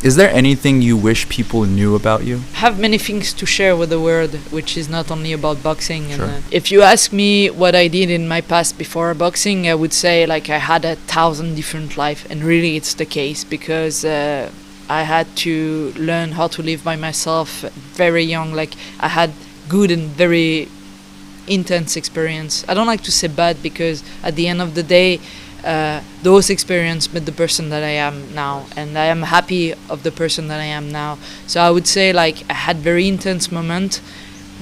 Is there anything you wish people knew about you? Have many things to share with the world, which is not only about boxing. Sure. And if you ask me what I did in my past before boxing, I would say like I had 1,000 different life, and really it's the case because I had to learn how to live by myself very young. Like I had good and very intense experience. I don't like to say bad because at the end of the day, those experiences made the person that I am now, and I am happy of the person that I am now. So I would say like I had very intense moment,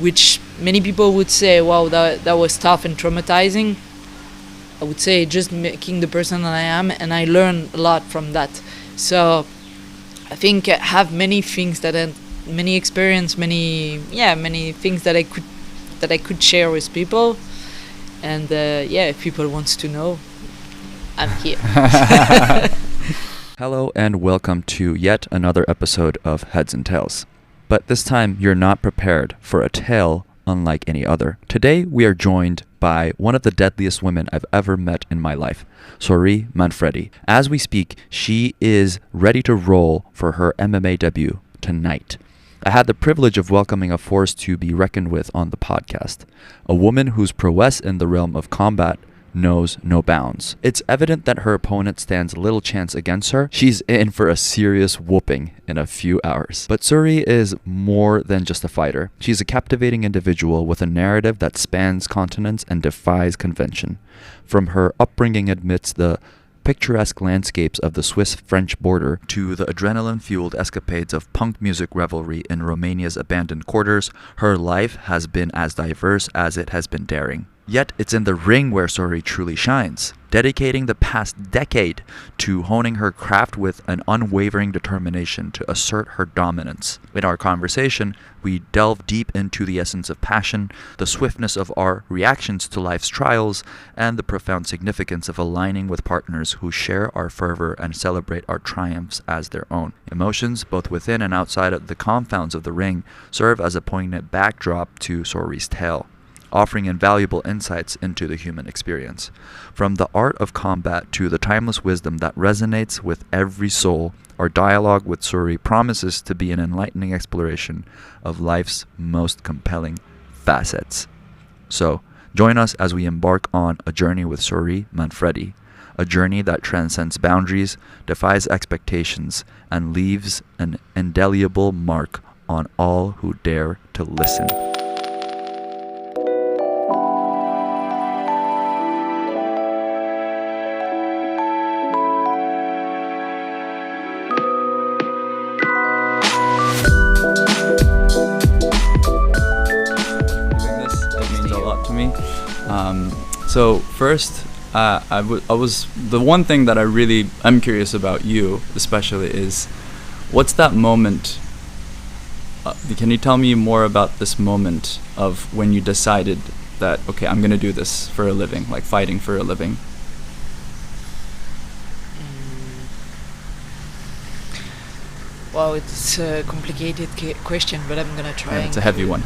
which many people would say, wow, that was tough and traumatizing. I would say just making the person that I am, and I learned a lot from that. So I think I have many things many experience, many things that I could share with people, and if people wants to know, I'm here. Hello and welcome to yet another episode of Heads and Tails. But this time you're not prepared for a tale unlike any other. Today we are joined by one of the deadliest women I've ever met in my life, Souris Manfredi. As we speak, she is ready to roll for her MMA debut tonight. I had the privilege of welcoming a force to be reckoned with on the podcast, a woman whose prowess in the realm of combat knows no bounds. It's evident that her opponent stands little chance against her. She's in for a serious whooping in a few hours. But Souris is more than just a fighter. She's a captivating individual with a narrative that spans continents and defies convention. From her upbringing amidst the picturesque landscapes of the Swiss-French border to the adrenaline-fueled escapades of punk music revelry in Romania's abandoned quarters, her life has been as diverse as it has been daring. Yet it's in the ring where Souris truly shines, dedicating the past decade to honing her craft with an unwavering determination to assert her dominance. In our conversation, we delve deep into the essence of passion, the swiftness of our reactions to life's trials, and the profound significance of aligning with partners who share our fervor and celebrate our triumphs as their own. Emotions, both within and outside of the confounds of the ring, serve as a poignant backdrop to Souris' tale, offering invaluable insights into the human experience. From the art of combat to the timeless wisdom that resonates with every soul, our dialogue with Souris promises to be an enlightening exploration of life's most compelling facets. So, join us as we embark on a journey with Souris Manfredi, a journey that transcends boundaries, defies expectations, and leaves an indelible mark on all who dare to listen. So first, the one thing that I'm curious about you, especially, is what's that moment? Can you tell me more about this moment of when you decided that, okay, I'm going to do this for a living, like fighting for a living? Wow, it's a complicated question, but I'm going to try. Yeah, it's a heavy one.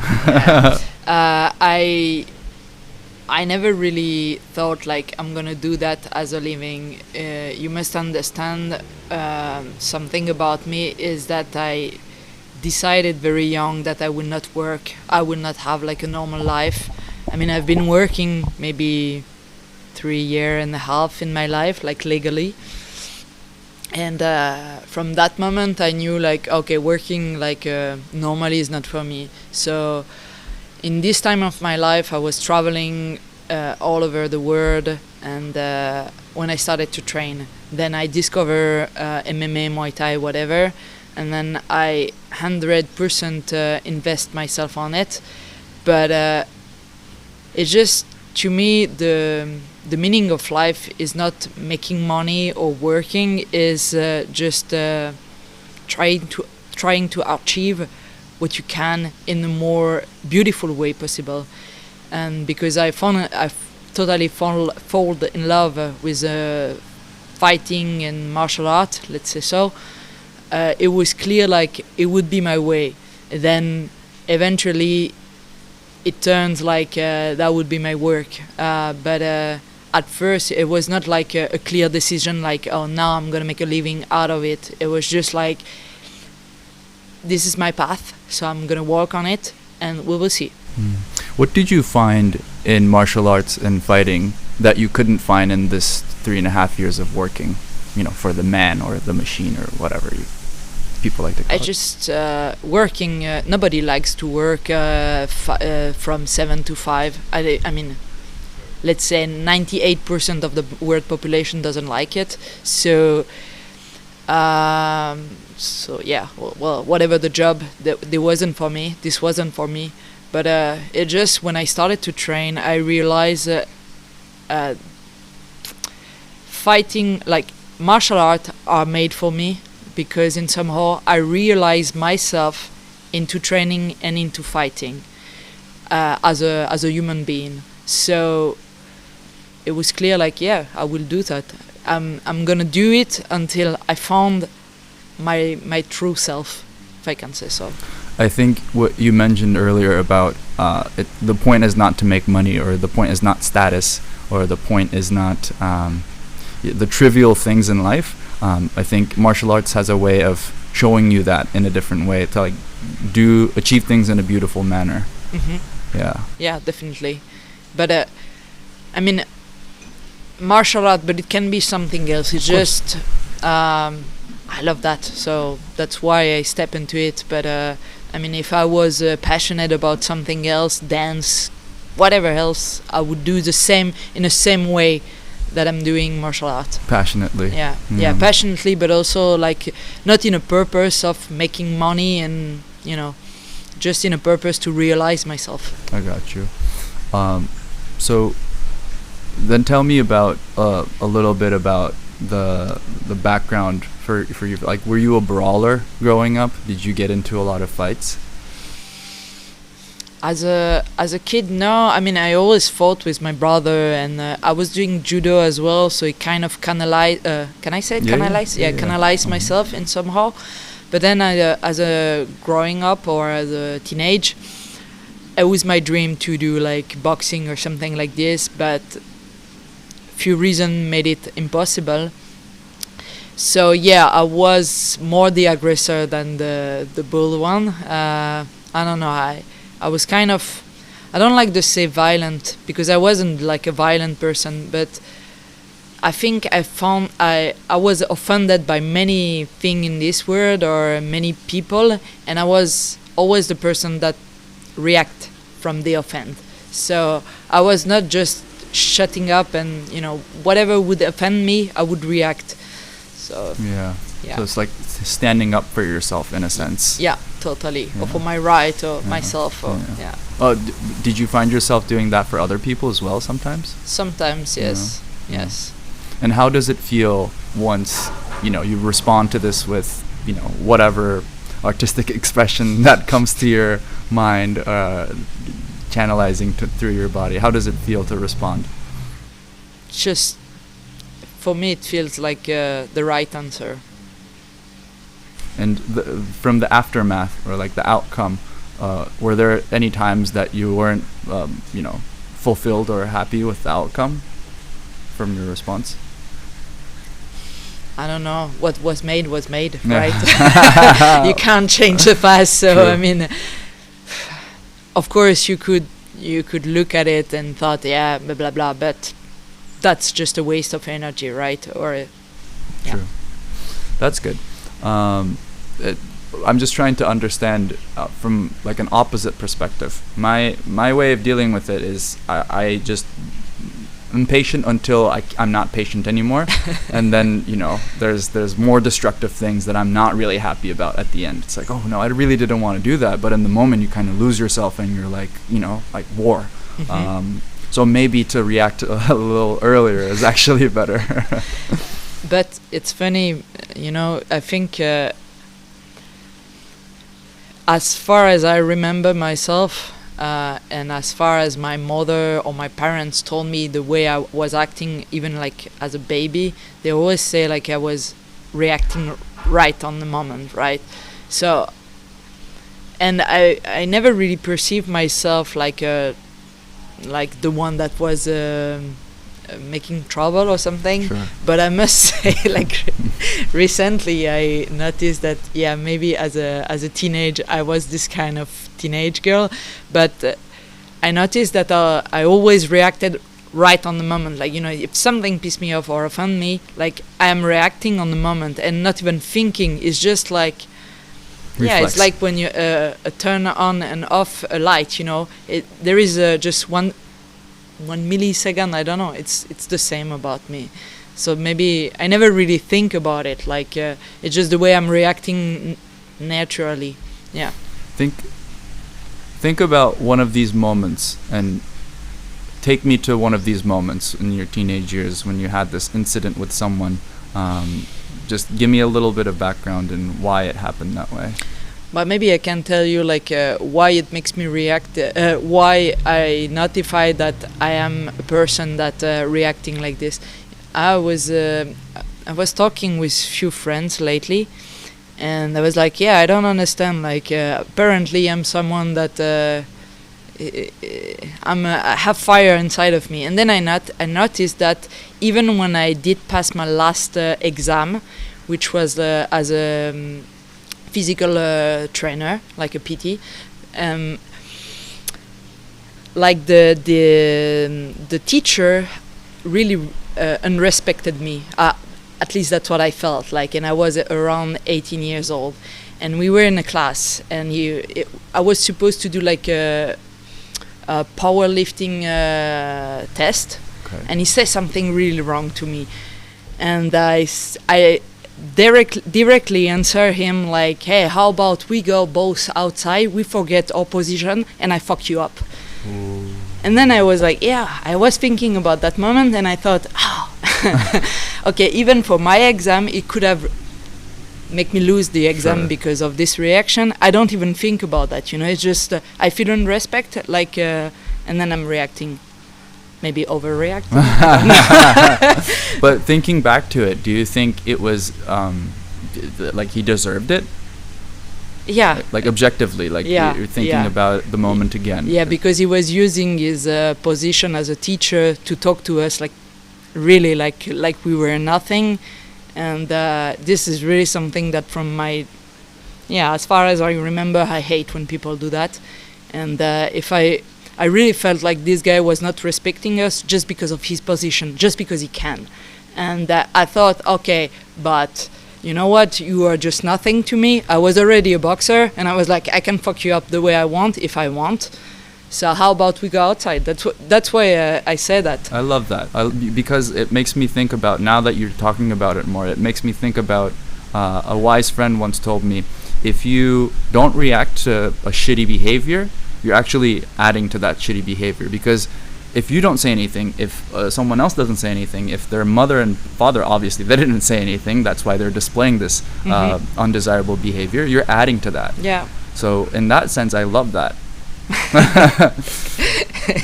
I never really thought like I'm gonna do that as a living. You must understand something about me is that I decided very young that I would not work. I would not have like a normal life. I mean, I've been working maybe 3.5 years in my life, like legally. And from that moment I knew like, okay, working like normally is not for me. So in this time of my life, I was traveling all over the world, and when I started to train, then I discovered MMA, Muay Thai, whatever, and then I 100% invest myself on it. But it's just, to me, the meaning of life is not making money or working, is just trying to achieve what you can in the more beautiful way possible. And because I've totally fall in love with fighting and martial art, let's say so, it was clear like it would be my way. Then eventually it turns like that would be my work. But at first it was not like a clear decision like, oh, now I'm gonna make a living out of it. It was just like this is my path, so I'm gonna work on it, and we will see. What did you find in martial arts and fighting that you couldn't find in this 3.5 years of working, for the man or the machine or whatever people like to call I it? just working. Nobody likes to work from 7 to 5. I mean, let's say 98% of the world population doesn't like it. So, yeah. Well, whatever the job, that wasn't for me. This wasn't for me. But it just, when I started to train, I realized fighting, like martial art, are made for me, because in somehow I realized myself into training and into fighting as a human being. So it was clear, like, yeah, I will do that. I'm gonna do it until I found my true self, if I can say so. I think what you mentioned earlier about the point is not to make money, or the point is not status, or the point is not the trivial things in life. I think martial arts has a way of showing you that in a different way, to like achieve things in a beautiful manner. Yeah, definitely. But I mean, martial art, but it can be something else. It's just I love that, so that's why I step into it. But I mean, if I was passionate about something else, dance, whatever else, I would do the same in the same way that I'm doing martial art. Passionately. Yeah, passionately, but also like not in a purpose of making money, and just in a purpose to realize myself. I got you. So then tell me about a little bit about the background for you. Like, were you a brawler growing up? Did you get into a lot of fights? As a kid, no. I mean, I always fought with my brother, and I was doing judo as well, so it kind of canalized. Can I say it? Canalized? Yeah, canalized myself in somehow. But then, as a growing up or as a teenage, it was my dream to do like boxing or something like this. But few reasons made it impossible. So yeah, I was more the aggressor than the bull one. I don't know. I was kind of, I don't like to say violent, because I wasn't like a violent person, but I think I was offended by many things in this world or many people, and I was always the person that react from the offend. So I was not just shutting up and, whatever would offend me, I would react. So yeah. So it's like standing up for yourself in a sense. Yeah, totally. Or for my right, or myself, or Did you find yourself doing that for other people as well sometimes? Sometimes, yes. Yes. And how does it feel once, you respond to this with, whatever artistic expression that comes to your mind, channelizing through your body? How does it feel to respond? Just, for me, it feels like the right answer. And from the aftermath, or like the outcome, were there any times that you weren't, fulfilled or happy with the outcome from your response? I don't know. What was made, right? You can't change the past. So True. I mean, of course you could look at it and thought, yeah, blah blah blah, but that's just a waste of energy, right? Or True. That's good. I'm just trying to understand from like an opposite perspective. My way of dealing with it is I'm patient until I'm not patient anymore, and then there's more destructive things that I'm not really happy about at the end. It's like, oh no, I really didn't want to do that, but in the moment you kind of lose yourself and you're like, like war. Mm-hmm. So maybe to react a little earlier is actually better. But it's funny, I think as far as I remember myself, and as far as my mother or my parents told me the way I was acting, even like as a baby, they always say like I was reacting right on the moment, right? So, and I never really perceived myself like the one that was making trouble or something. Sure. But I must say, like recently, I noticed that maybe as a teenage, I was this kind of teenage girl, but I noticed that I always reacted right on the moment. Like, if something pissed me off or offended me, like I am reacting on the moment and not even thinking. It's just like Reflex. it's like when you turn on and off a light. There is just one millisecond. I don't know. It's the same about me. So maybe I never really think about it. Like it's just the way I'm reacting naturally. Yeah. Think about one of these moments and take me to one of these moments in your teenage years when you had this incident with someone. Just give me a little bit of background and why it happened that way. But maybe I can tell you why it makes me react, why I notify that I am a person that reacting like this. I was talking with few friends lately, and I was like, I don't understand. Like apparently I'm someone that I have fire inside of me. And then I noticed that even when I did pass my last exam, which was as a physical trainer, like a PT, like the teacher really unrespected me. At least that's what I felt like, and I was around 18 years old, and we were in a class, and I was supposed to do like a powerlifting test, Okay. and he said something really wrong to me, and I directly answer him like, hey, how about we go both outside, we forget our position, and I fuck you up. Ooh. And then I was like, I was thinking about that moment, and I thought, okay, even for my exam, it could have make me lose the exam Sure. because of this reaction. I don't even think about that, it's just I feel unrespect, and then I'm reacting, maybe overreacting. But thinking back to it, do you think it was like he deserved it? Yeah. Like objectively, like Yeah, you're thinking yeah. about the moment again. Yeah, because he was using his position as a teacher to talk to us, like really like we were nothing, and this is really something that from my, as far as I remember, I hate when people do that, and if I really felt like this guy was not respecting us just because of his position, just because he can, and I thought, okay, but you know what? You are just nothing to me. I was already a boxer, and I was like, I can fuck you up the way I want if I want. So how about we go outside? That's why I say that. I love that because it makes me think about, now that you're talking about it more, it makes me think about a wise friend once told me, if you don't react to a shitty behavior, you're actually adding to that shitty behavior. Because if you don't say anything, if someone else doesn't say anything, if their mother and father, obviously, they didn't say anything, that's why they're displaying this undesirable behavior, you're adding to that. Yeah. So in that sense, I love that.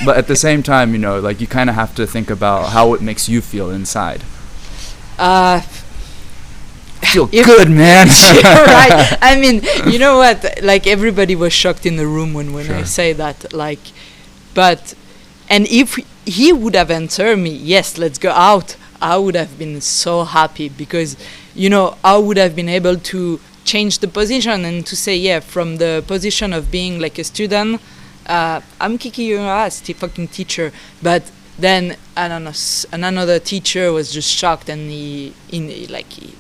But at the same time, like you kind of have to think about how it makes you feel inside. Feel good, man. You're right. I mean, you know what? Like everybody was shocked in the room when Sure. I say that. Like, but. And if he would have answered me, yes, let's go out, I would have been so happy because, I would have been able to change the position and to say, from the position of being like a student, I'm kicking your ass, fucking teacher. But then, I don't know, another teacher was just shocked and he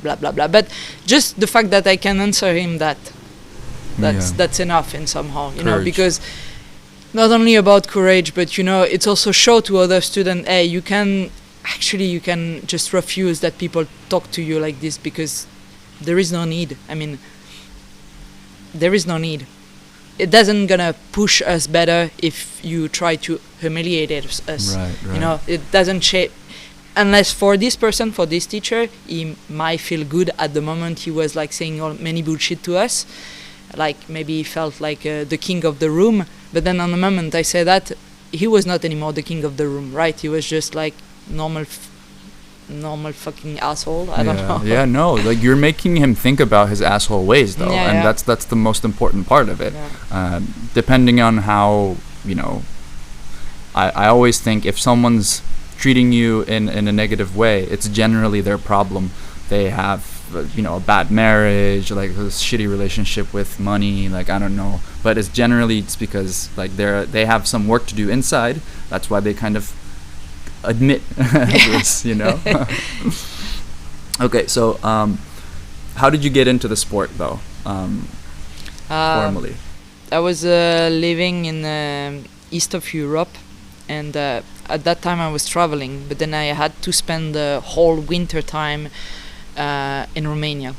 blah, blah, blah. But just the fact that I can answer him that's enough in somehow, because not only about courage, but it's also show to other students, hey, you can just refuse that people talk to you like this because there is no need. I mean, there is no need. It doesn't gonna push us better if you try to humiliate us. Right. It doesn't shape. Unless for this person, for this teacher, he might feel good at the moment he was like saying many bullshit to us. Like maybe he felt like the king of the room. But then on the moment I say that, he was not anymore the king of the room, right? He was just like normal fucking asshole. I don't know. Yeah, no, like you're making him think about his asshole ways though, and that's the most important part of it. Yeah. Depending on how, I always think if someone's treating you in a negative way, it's generally their problem. They have a bad marriage, like a shitty relationship with money, like I don't know, but it's because like they have some work to do inside. That's why they kind of admit this. Okay, so how did you get into the sport though, formally? I was living in east of Europe, and at that time I was traveling, but then I had to spend the whole winter time in Romania.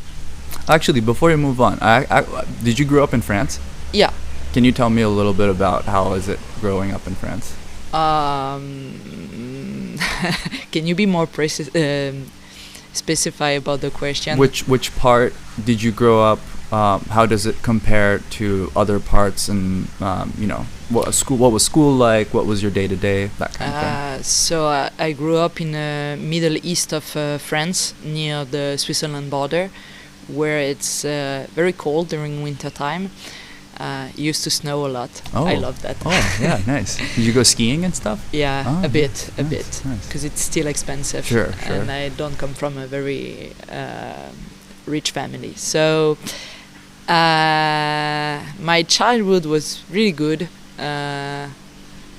Actually, before you move on, did you grow up in France? Yeah. Can you tell me a little bit about how is it growing up in France? Can you be more specify about the question? Which part did you grow up? How does it compare to other parts? And what was school like? What was your day to day? That kind of thing. So I grew up in the middle east of France, near the Switzerland border, where it's very cold during winter time. It used to snow a lot. Oh. I love that. Oh, yeah, nice. Did you go skiing and stuff? Yeah, a bit, nice. because it's still expensive. Sure. And I don't come from a very rich family. So my childhood was really good.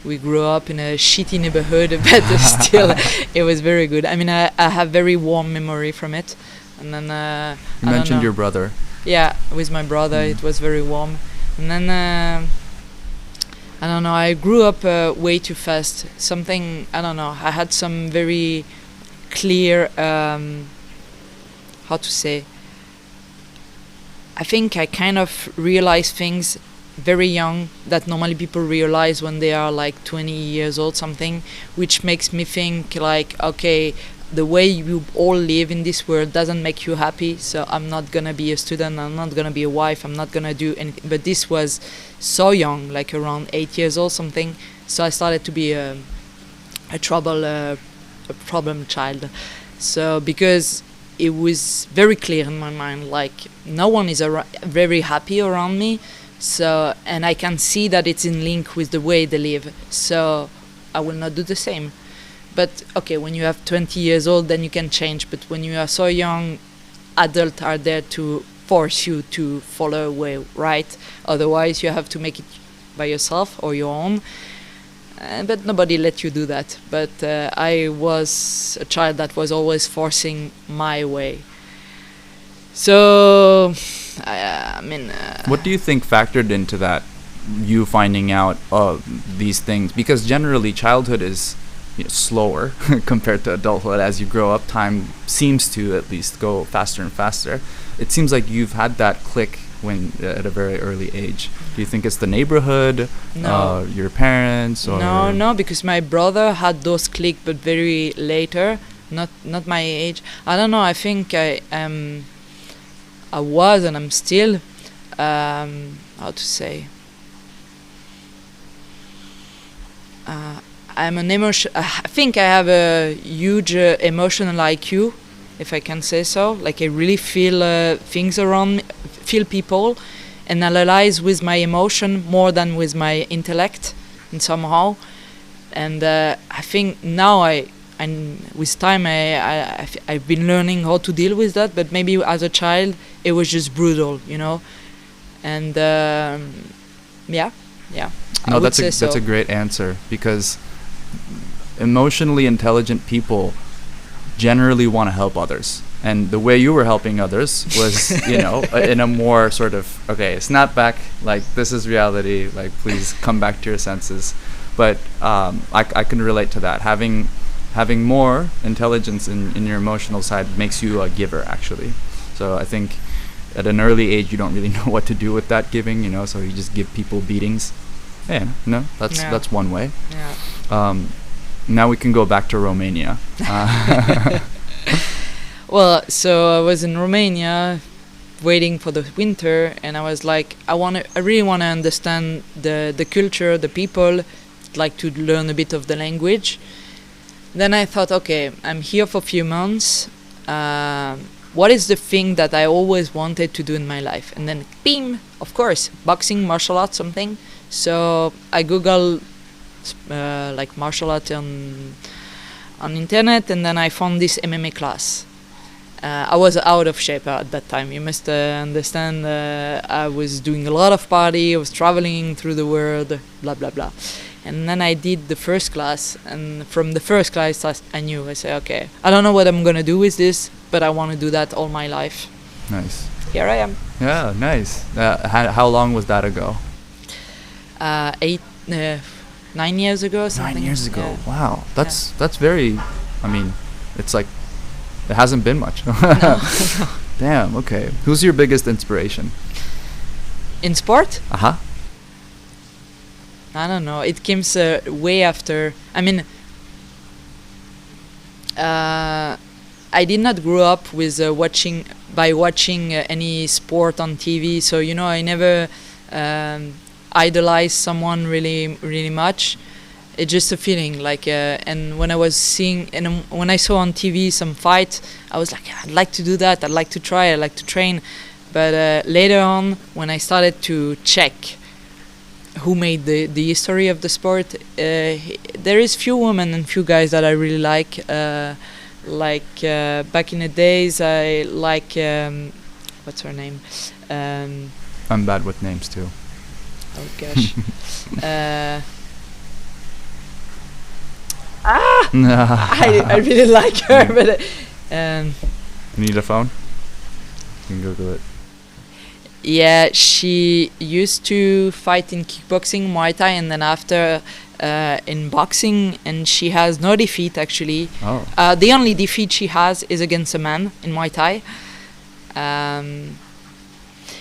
We grew up in a shitty neighborhood, but still, it was very good. I mean, I have very warm memory from it. And then you mentioned your brother. Yeah, with my brother, it was very warm. And then I don't know. I grew up way too fast. Something I don't know. I had some very clear. How to say? I think I kind of realized things very young that normally people realize when they are like 20 years old, something, which makes me think like, okay, the way you all live in this world doesn't make you happy, so I'm not gonna be a student, I'm not gonna be a wife, I'm not gonna do anything. But this was so young, like around 8 years old, something. So I started to be a problem child. So because it was very clear in my mind, like no one is very happy around me. So, and I can see that it's in link with the way they live. So I will not do the same. But okay, when you have 20 years old, then you can change. But when you are so young, adults are there to force you to follow a way, right? Otherwise, you have to make it by yourself or your own. But nobody let you do that. But I was a child that was always forcing my way. So, I mean... what do you think factored into that, you finding out these things? Because generally, childhood is slower compared to adulthood. As you grow up, time seems to at least go faster and faster. It seems like you've had that click when at a very early age. Do you think it's the neighborhood, your parents, or no, because my brother had those click, but very later, not my age. I don't know. I think I was, and I'm still. How to say? I'm an emotion. I think I have a huge emotional IQ, if I can say so. Like I really feel things around me, feel people, and analyze with my emotion more than with my intellect, and somehow. And I think now with time I've been learning how to deal with that. But maybe as a child it was just brutal, And yeah. No, that's a great answer, because emotionally intelligent people generally want to help others, and the way you were helping others was in a more sort of, okay, snap back, like this is reality, like please come back to your senses. But I can relate to that. Having more intelligence in your emotional side makes you a giver, actually. So I think at an early age you don't really know what to do with that giving, so you just give people beatings. That's one way. Yeah. Now we can go back to Romania. Well, so I was in Romania waiting for the winter, and I was like, I really want to understand the culture, the people, like to learn a bit of the language. Then I thought, okay, I'm here for a few months. What is the thing that I always wanted to do in my life? And then, bing, of course, boxing, martial arts, something. So I Googled like martial art on internet, and then I found this MMA class. I was out of shape at that time. You must understand. I was doing a lot of party. I was traveling through the world, blah blah blah. And then I did the first class, and from the first class I knew. I said, okay, I don't know what I'm gonna do with this, but I want to do that all my life. Nice. Here I am. Yeah, nice. How long was that ago? 9 years ago. Something. 9 years ago. Yeah. Wow, that's very. I mean, it's like it hasn't been much. No. Damn. Okay. Who's your biggest inspiration? In sport? Uh-huh. I don't know. It came way after. I mean, I did not grow up with watching any sport on TV. So I never idolized someone really much. It's just a feeling like. And when I was seeing and when I saw on TV some fight, I was like, I'd like to do that. I'd like to try. I'd like to train. But later on, when I started to check who made the history of the sport, there is few women and few guys that I really like. Back in the days, I like what's her name? I'm bad with names too. Oh gosh. I really like her, but you need a phone? You can Google it. Yeah, she used to fight in kickboxing, Muay Thai, and then after in boxing, and she has no defeat actually. Oh. The only defeat she has is against a man in Muay Thai.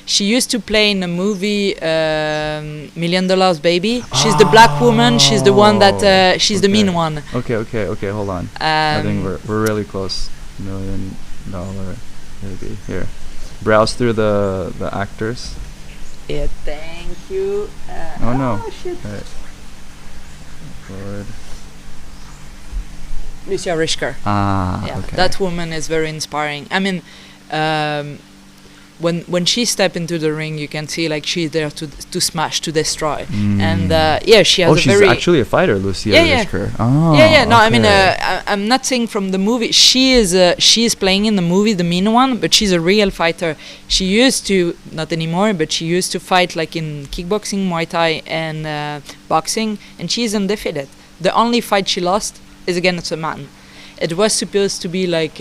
She used to play in a movie, $1 Million Baby. She's the black woman. She's the one that she's the mean one. Okay. Hold on. I think we're really close. $1 million maybe here. Browse through the actors. Yeah, thank you. Oh no. Shit. Right. Forward. Lucia Rishker. Yeah, okay. That woman is very inspiring. I mean, when she steps into the ring, you can see like she's there to smash, to destroy. And she has she's actually a fighter, Lucia Rishker. Oh, No, I mean, okay. I'm not saying from the movie. She is playing in the movie the mean one, but she's a real fighter. She used to, not anymore, but she used to fight like in kickboxing, Muay Thai, and boxing, and she's undefeated. The only fight she lost is against a man. It was supposed to be like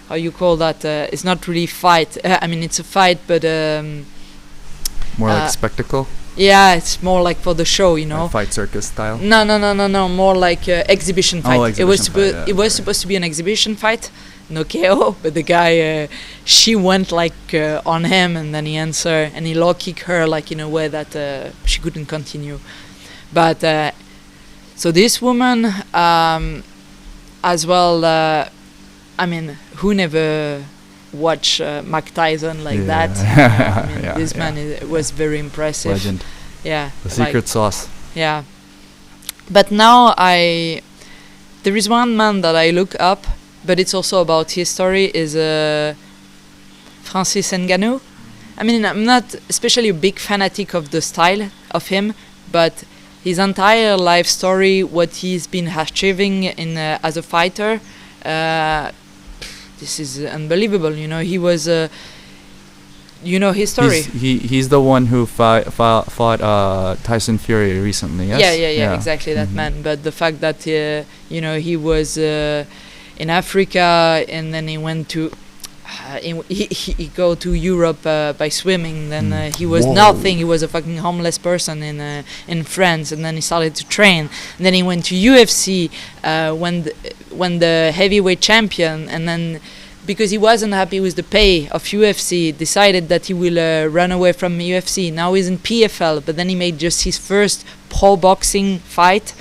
how you call that? It's not really fight. I mean, it's a fight, but more like spectacle. Yeah, it's more like for the show, Like fight circus style. No. More like exhibition fight. Exhibition It was supposed to be an exhibition fight, no KO. But the guy, she went like on him, and then he answered, and he low kicked her like in a way that she couldn't continue. But so this woman, as well. I mean, who never watched Mike Tyson like that? I mean, this man was very impressive. Legend. Yeah. The secret sauce. Yeah. But now there is one man that I look up, but it's also about history, is Francis Ngannou. I mean, I'm not especially a big fanatic of the style of him, but his entire life story, what he's been achieving as a fighter, this is unbelievable. He was, his story. He's the one who fought Tyson Fury recently. Yes? Yeah, exactly, that man. But the fact that he was in Africa, and then he went to he go to Europe by swimming. Then he was nothing. He was a fucking homeless person in France, and then he started to train. And then he went to UFC when the heavyweight champion, and then because he wasn't happy with the pay of UFC, decided that he will run away from UFC. Now he's in PFL, but then he made just his first pro boxing fight,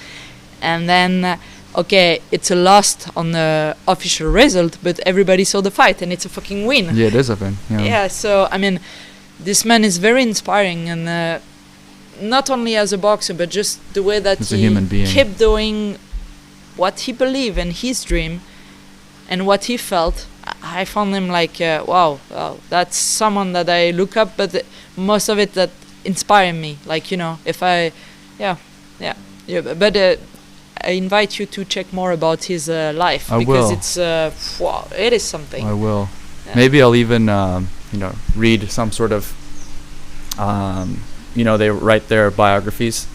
and then. Okay, it's a loss on the official result, but everybody saw the fight, and it's a fucking win. Yeah, it is a win. Yeah, so, I mean, this man is very inspiring, and not only as a boxer, but just the way that he kept doing what he believed and his dream and what he felt. I found him like, wow, that's someone that I look up, but most of it that inspired me. Like, if I, but I invite you to check more about his life, I because will. it's wow, it is something. I will. Yeah. Maybe I'll even read some sort of they write their biographies.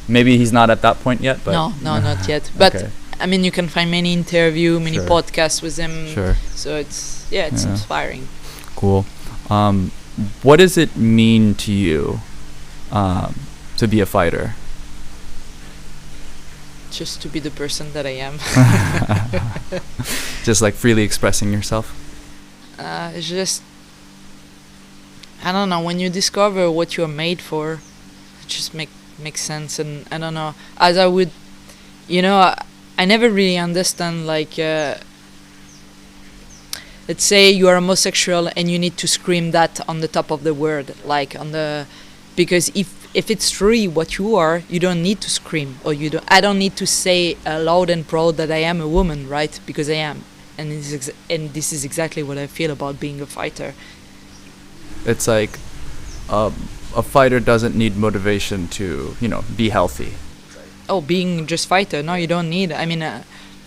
Maybe he's not at that point yet, but no, not yet. But okay. I mean, you can find many interview, many Sure. podcasts with him. Sure. So it's inspiring. Cool. What does it mean to you to be a fighter? Just to be the person that I am. Just like freely expressing yourself? It's just, I don't know, when you discover what you're made for, it just makes sense. And I don't know, as I would, I never really understand, like, let's say you are homosexual and you need to scream that on the top of the word, like because if it's really what you are, you don't need to scream, or I don't need to say loud and proud that I am a woman, right? Because I am. And this is exactly what I feel about being a fighter. It's like a fighter doesn't need motivation to, be healthy. Oh, being just fighter? No, you don't need. I mean,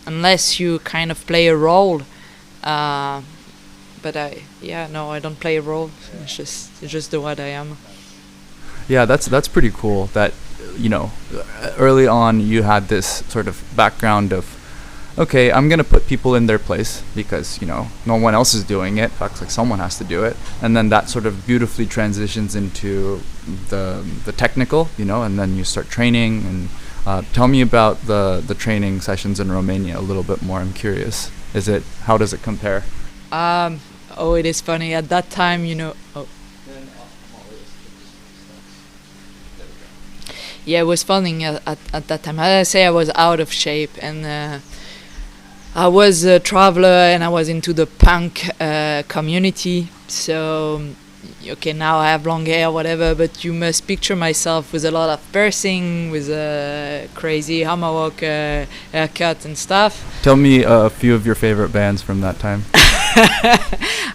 unless you kind of play a role. But I don't play a role. It's just the what I am. Yeah, that's pretty cool. That early on you had this sort of background of, okay, I'm gonna put people in their place because no one else is doing it. Looks like someone has to do it, and then that sort of beautifully transitions into the technical, and then you start training. And tell me about the training sessions in Romania a little bit more. I'm curious. How does it compare? It is funny. At that time, Yeah, it was funny at that time. As I say, I was out of shape, and I was a traveler, and I was into the punk community. So, okay, now I have long hair, whatever, but you must picture myself with a lot of piercing, with a crazy hammerwalk haircut and stuff. Tell me a few of your favorite bands from that time.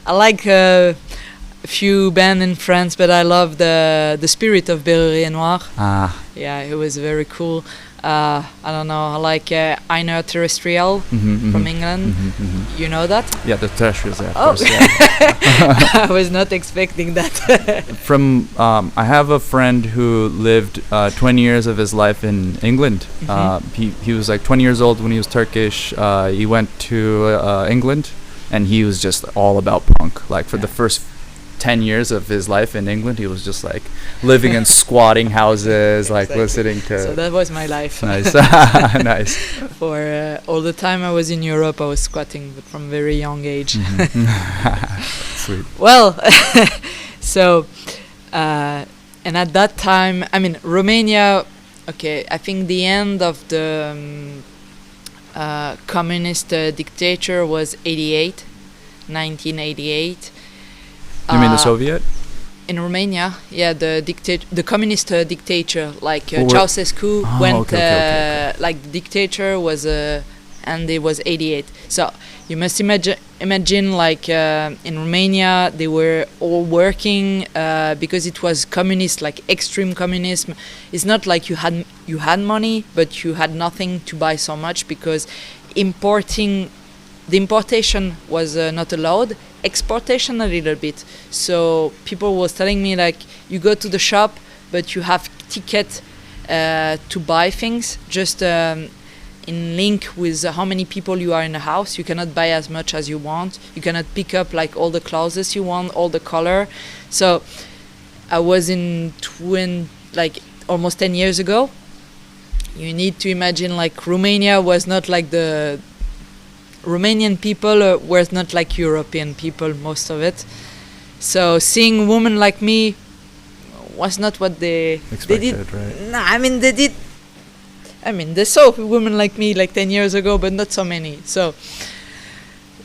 I like a few bands in France, but I love the Spirit of Berrurier Noir. Yeah, it was very cool. I don't know, I like Incur Terrestrial from England. You know that? Yeah, the Terrestrials, yeah, of Oh. course, yeah. I was not expecting that. I have a friend who lived 20 years of his life in England. He was like 20 years old when he was Turkish. He went to England, and he was just all about punk. Like for the first 10 years of his life in England, he was just like living in squatting houses, like listening to. So that was my life. Nice. Nice. For all the time I was in Europe, I was squatting, but from a very young age. Sweet. Well, so, and at that time, I mean, Romania, okay, I think the end of the communist dictator was 1988. You mean the Soviet? In Romania, yeah, the communist dictator, like Ceausescu went, okay. like the dictator was, and it was 88. So you must imagine like in Romania, they were all working because it was communist, like extreme communism. It's not like you had money, but you had nothing to buy so much because the importation was not allowed. Exportation a little bit. So people was telling me like, you go to the shop, but you have ticket to buy things just in link with how many people you are in the house. You cannot buy as much as you want. You cannot pick up like all the clothes you want, all the color. So I was in like almost 10 years ago. You need to imagine like Romania was not like the Romanian people were not like European people, most of it. So seeing women like me was not what they did. Right? No, I mean they did. I mean they saw women like me like 10 years ago, but not so many. So,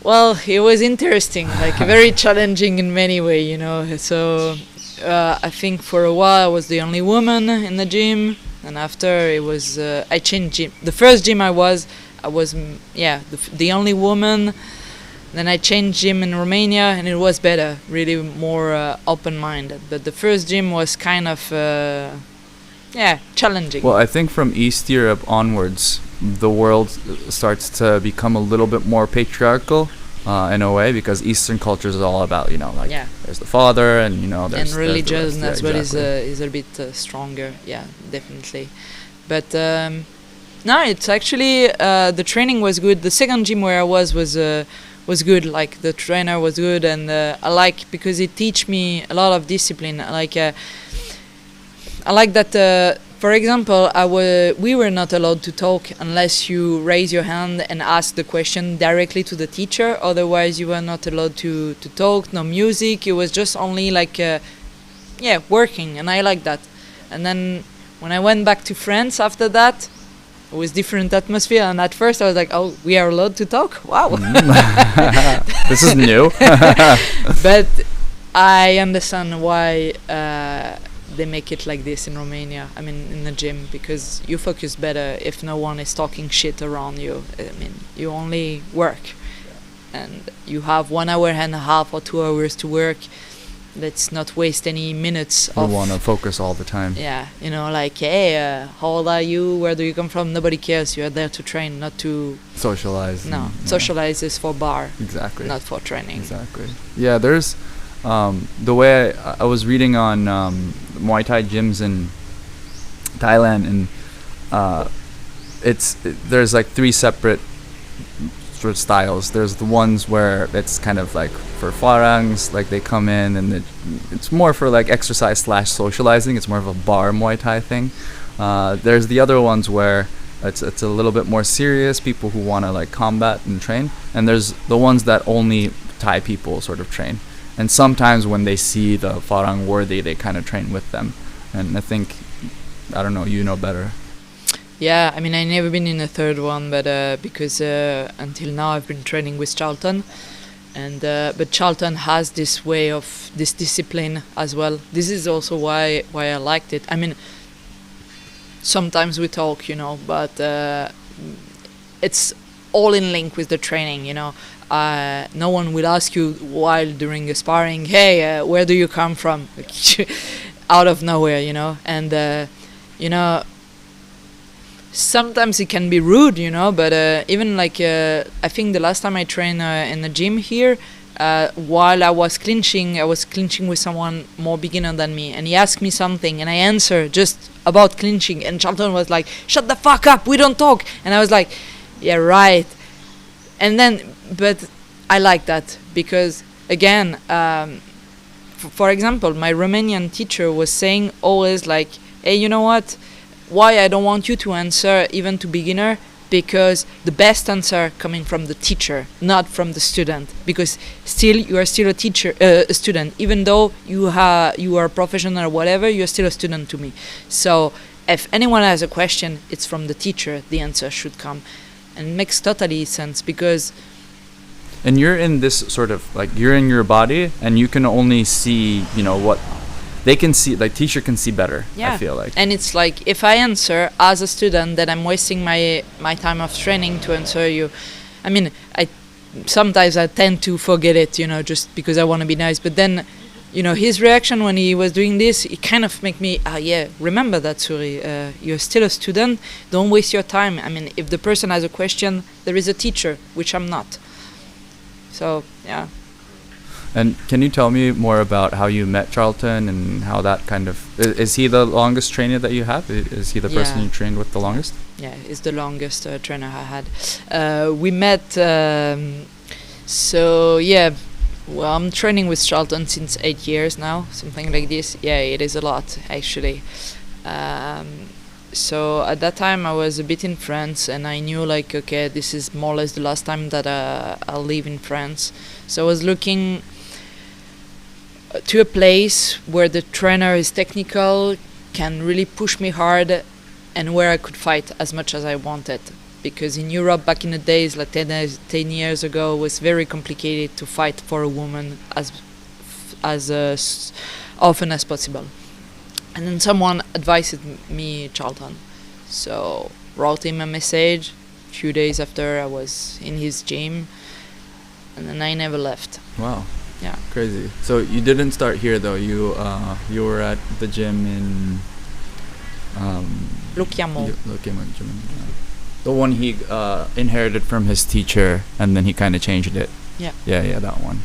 well, it was interesting, like very challenging in many ways, So I think for a while I was the only woman in the gym, and after it was I changed gym. The first gym I was the only woman. Then I changed gym in Romania, and it was better, really more open-minded. But the first gym was kind of challenging. Well, I think from East Europe onwards, the world starts to become a little bit more patriarchal in a way, because Eastern cultures is all about, there's the father, and there's and religious there's the as rest. well Exactly. is a bit stronger. Yeah, definitely. But no, it's actually the training was good. The second gym where I was good. Like the trainer was good, and I like because it teach me a lot of discipline. I like that. For example, we were not allowed to talk unless you raise your hand and ask the question directly to the teacher. Otherwise, you were not allowed to talk. No music. It was just only working, and I like that. And then when I went back to France after that, it was different atmosphere. And at first, I was like, "Oh, we are allowed to talk! Wow!" This is new. But I understand why they make it like this in Romania. I mean, in the gym, because you focus better if no one is talking shit around you. I mean, you only work, and you have 1 hour and a half or 2 hours to work. Let's not waste any minutes. We want to focus all the time. Yeah, hey, how old are you? Where do you come from? Nobody cares. You are there to train, not to Socialize. No, socialize is for bar. Exactly. Not for training. Exactly. Yeah, there's the way I was reading on Muay Thai gyms in Thailand, and there's like 3 separate sort of styles. There's the ones where it's kind of like for farangs, like they come in and it's more for like exercise / socializing. It's more of a bar Muay Thai thing. There's the other ones where it's a little bit more serious, people who want to like combat and train, and there's the ones that only Thai people sort of train. And sometimes when they see the farang worthy, they kind of train with them. And I think, I don't know, you know better. Yeah, I mean, I never been in a third one, but because until now I've been training with Charlton, and but Charlton has this way of this discipline as well. This is also why I liked it. I mean, sometimes we talk, but it's all in link with the training, No one will ask you while during a sparring, hey, where do you come from? Out of nowhere, and sometimes it can be rude, but even like I think the last time I trained in the gym here, while I was clinching with someone more beginner than me, and he asked me something and I answered just about clinching, and Charlton was like, shut the fuck up, we don't talk. And I was like, yeah, right. And then, but I like that because, again, for example, my Romanian teacher was saying always like, hey, you know what? Why I don't want you to answer even to beginner, because the best answer coming from the teacher, not from the student. Because still, you are still a student. Even though you are a professional or whatever, you are still a student to me. So if anyone has a question, it's from the teacher. The answer should come. And it makes totally sense because... And you're in this sort of, like, you're in your body, and you can only see, what they can see, like, teacher can see better, yeah. I feel like. And it's like, if I answer as a student, then I'm wasting my time of training to answer you. I mean, sometimes I tend to forget it, just because I want to be nice. But then, his reaction when he was doing this, it kind of make me, remember that, Souris, you're still a student, don't waste your time. I mean, if the person has a question, there is a teacher, which I'm not. So, yeah. And can you tell me more about how you met Charlton and how that kind of... Is he the longest trainer that you have? Is he the person you trained with the longest? Yeah, he's the longest trainer I had. We met... Well, I'm training with Charlton since 8 years now, something like this. Yeah, it is a lot, actually. So at that time I was a bit in France, and I knew like, okay, this is more or less the last time that I'll live in France. So I was looking to a place where the trainer is technical, can really push me hard, and where I could fight as much as I wanted. Because in Europe back in the days, like 10 years ago, it was very complicated to fight for a woman as often as possible. And then someone advised me Charlton. So wrote him a message. A few days after, I was in his gym, and then I never left. Wow. Yeah. Crazy. So you didn't start here though. You were at the gym in Lo chiamo. The one he inherited from his teacher, and then he kind of changed it. Yeah. Yeah, that one.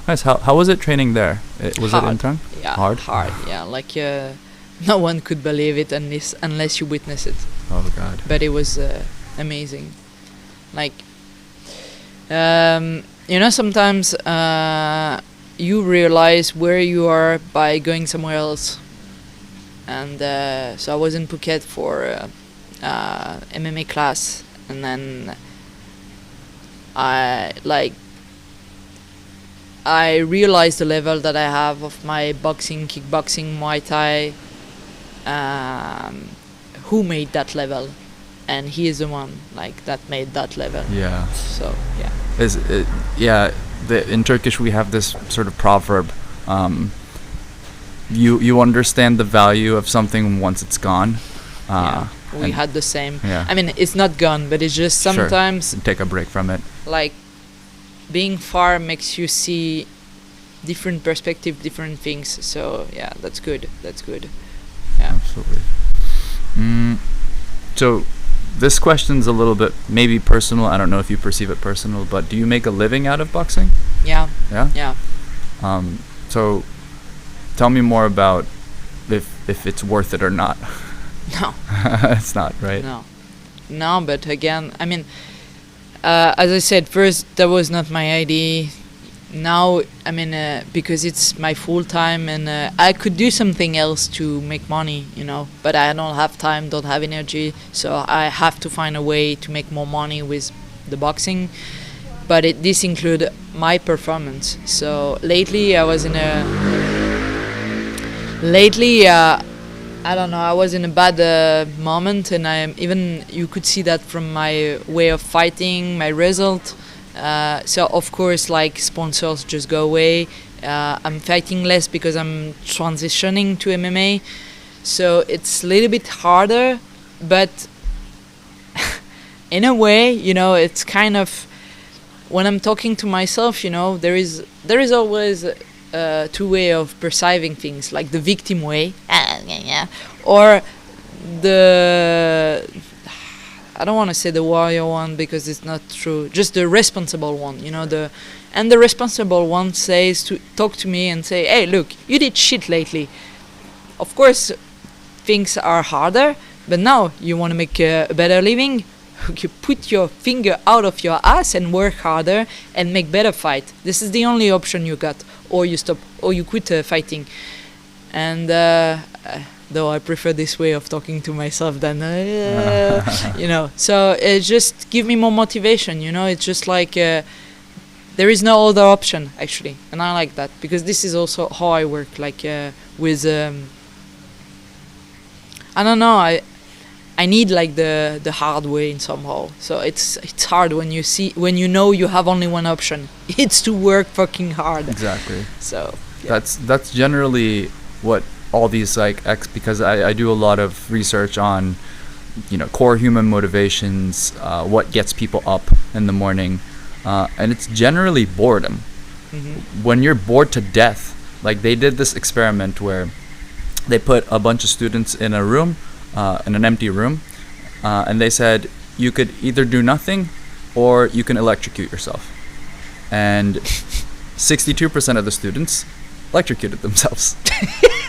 Nice. How was it training there? Was it Hard. intern? Yeah, Hard? Yeah, like no one could believe it unless you witness it. Oh God. But it was amazing. Like, sometimes you realize where you are by going somewhere else. And so I was in Phuket for MMA class, and then I realized the level that I have of my boxing, kickboxing, Muay Thai. Who made that level? And he is the one that made that level. Yeah. So yeah. In Turkish we have this sort of proverb. You understand the value of something once it's gone. We had the same. Yeah. I mean, it's not gone, but it's just sometimes take a break from it. Like, being far makes you see different perspective, different things. So yeah, that's good. Yeah. Absolutely. So this question's a little bit maybe personal. I don't know if you perceive it personal, but do you make a living out of boxing? Yeah. Yeah? Yeah. So tell me more about if it's worth it or not. No. It's not, right? No, but again, I mean, as I said, first, that was not my idea. Now, I mean, because it's my full time, and I could do something else to make money, but I don't have time, don't have energy, so I have to find a way to make more money with the boxing. But this include my performance. So lately, I was in a I don't know, I was in a bad moment, and you could see that from my way of fighting, my result. So of course, sponsors just go away. I'm fighting less because I'm transitioning to MMA. So it's a little bit harder, but in a way, it's kind of, when I'm talking to myself, there is always two way of perceiving things, like the victim way, or the, I don't want to say the warrior one because it's not true, just the responsible one, the responsible one says to talk to me and say, hey, look, you did shit lately. Of course, things are harder, but now you want to make a better living. You put your finger out of your ass and work harder and make better fight. This is the only option you got, or you stop, or you quit fighting. And though I prefer this way of talking to myself than so it just give me more motivation. It's just like there is no other option actually, and I like that because this is also how I work. With I don't know, I need the hard way in somehow. So it's hard when you know you have only one option. It's to work fucking hard. Exactly. So yeah. That's generally what all these because I do a lot of research on core human motivations, what gets people up in the morning, and it's generally boredom. Mm-hmm. When you're bored to death, they did this experiment where they put a bunch of students in a room, in an empty room, and they said you could either do nothing or you can electrocute yourself, and 62% of the students electrocuted themselves.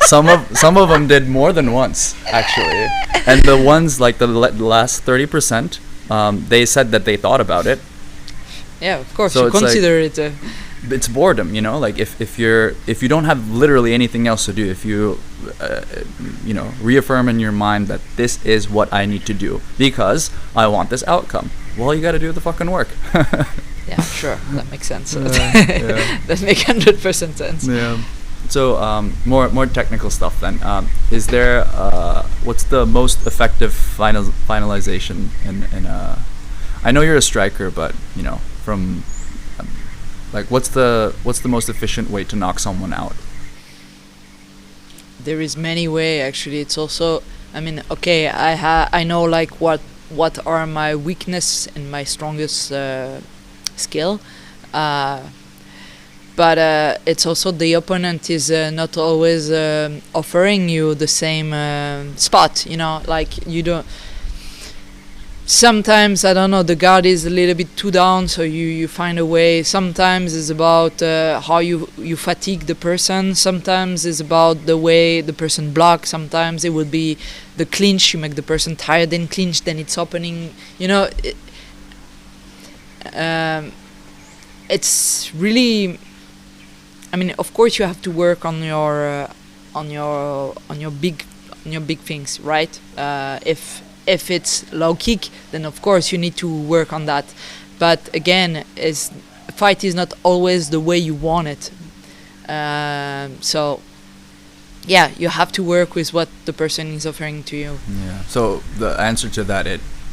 Some of them did more than once actually, and the ones the last 30%, they said that they thought about it. Yeah, of course. So you consider it it's boredom, if you don't have literally anything else to do, if you reaffirm in your mind that this is what I need to do because I want this outcome, well, you got to do the fucking work. Yeah, sure, that makes sense. Yeah. That makes 100% sense. Yeah. So more technical stuff then. Is there what's the most effective finalization in I know you're a striker, but from what's the most efficient way to knock someone out? There is many way actually. It's also, I mean, okay, I know what are my weakness and my strongest skill, but but it's also the opponent is not always offering you the same spot, you know, like you don't. Sometimes, I don't know, the guard is a little bit too down, so you find a way. Sometimes it's about how you fatigue the person. Sometimes it's about the way the person blocks. Sometimes it would be the clinch. You make the person tired, then clinch, then it's opening. You know, it's really. I mean, of course, you have to work on your big things, right? If it's low kick, then of course you need to work on that. But again, fight is not always the way you want it. So yeah, you have to work with what the person is offering to you. Yeah. So the answer to that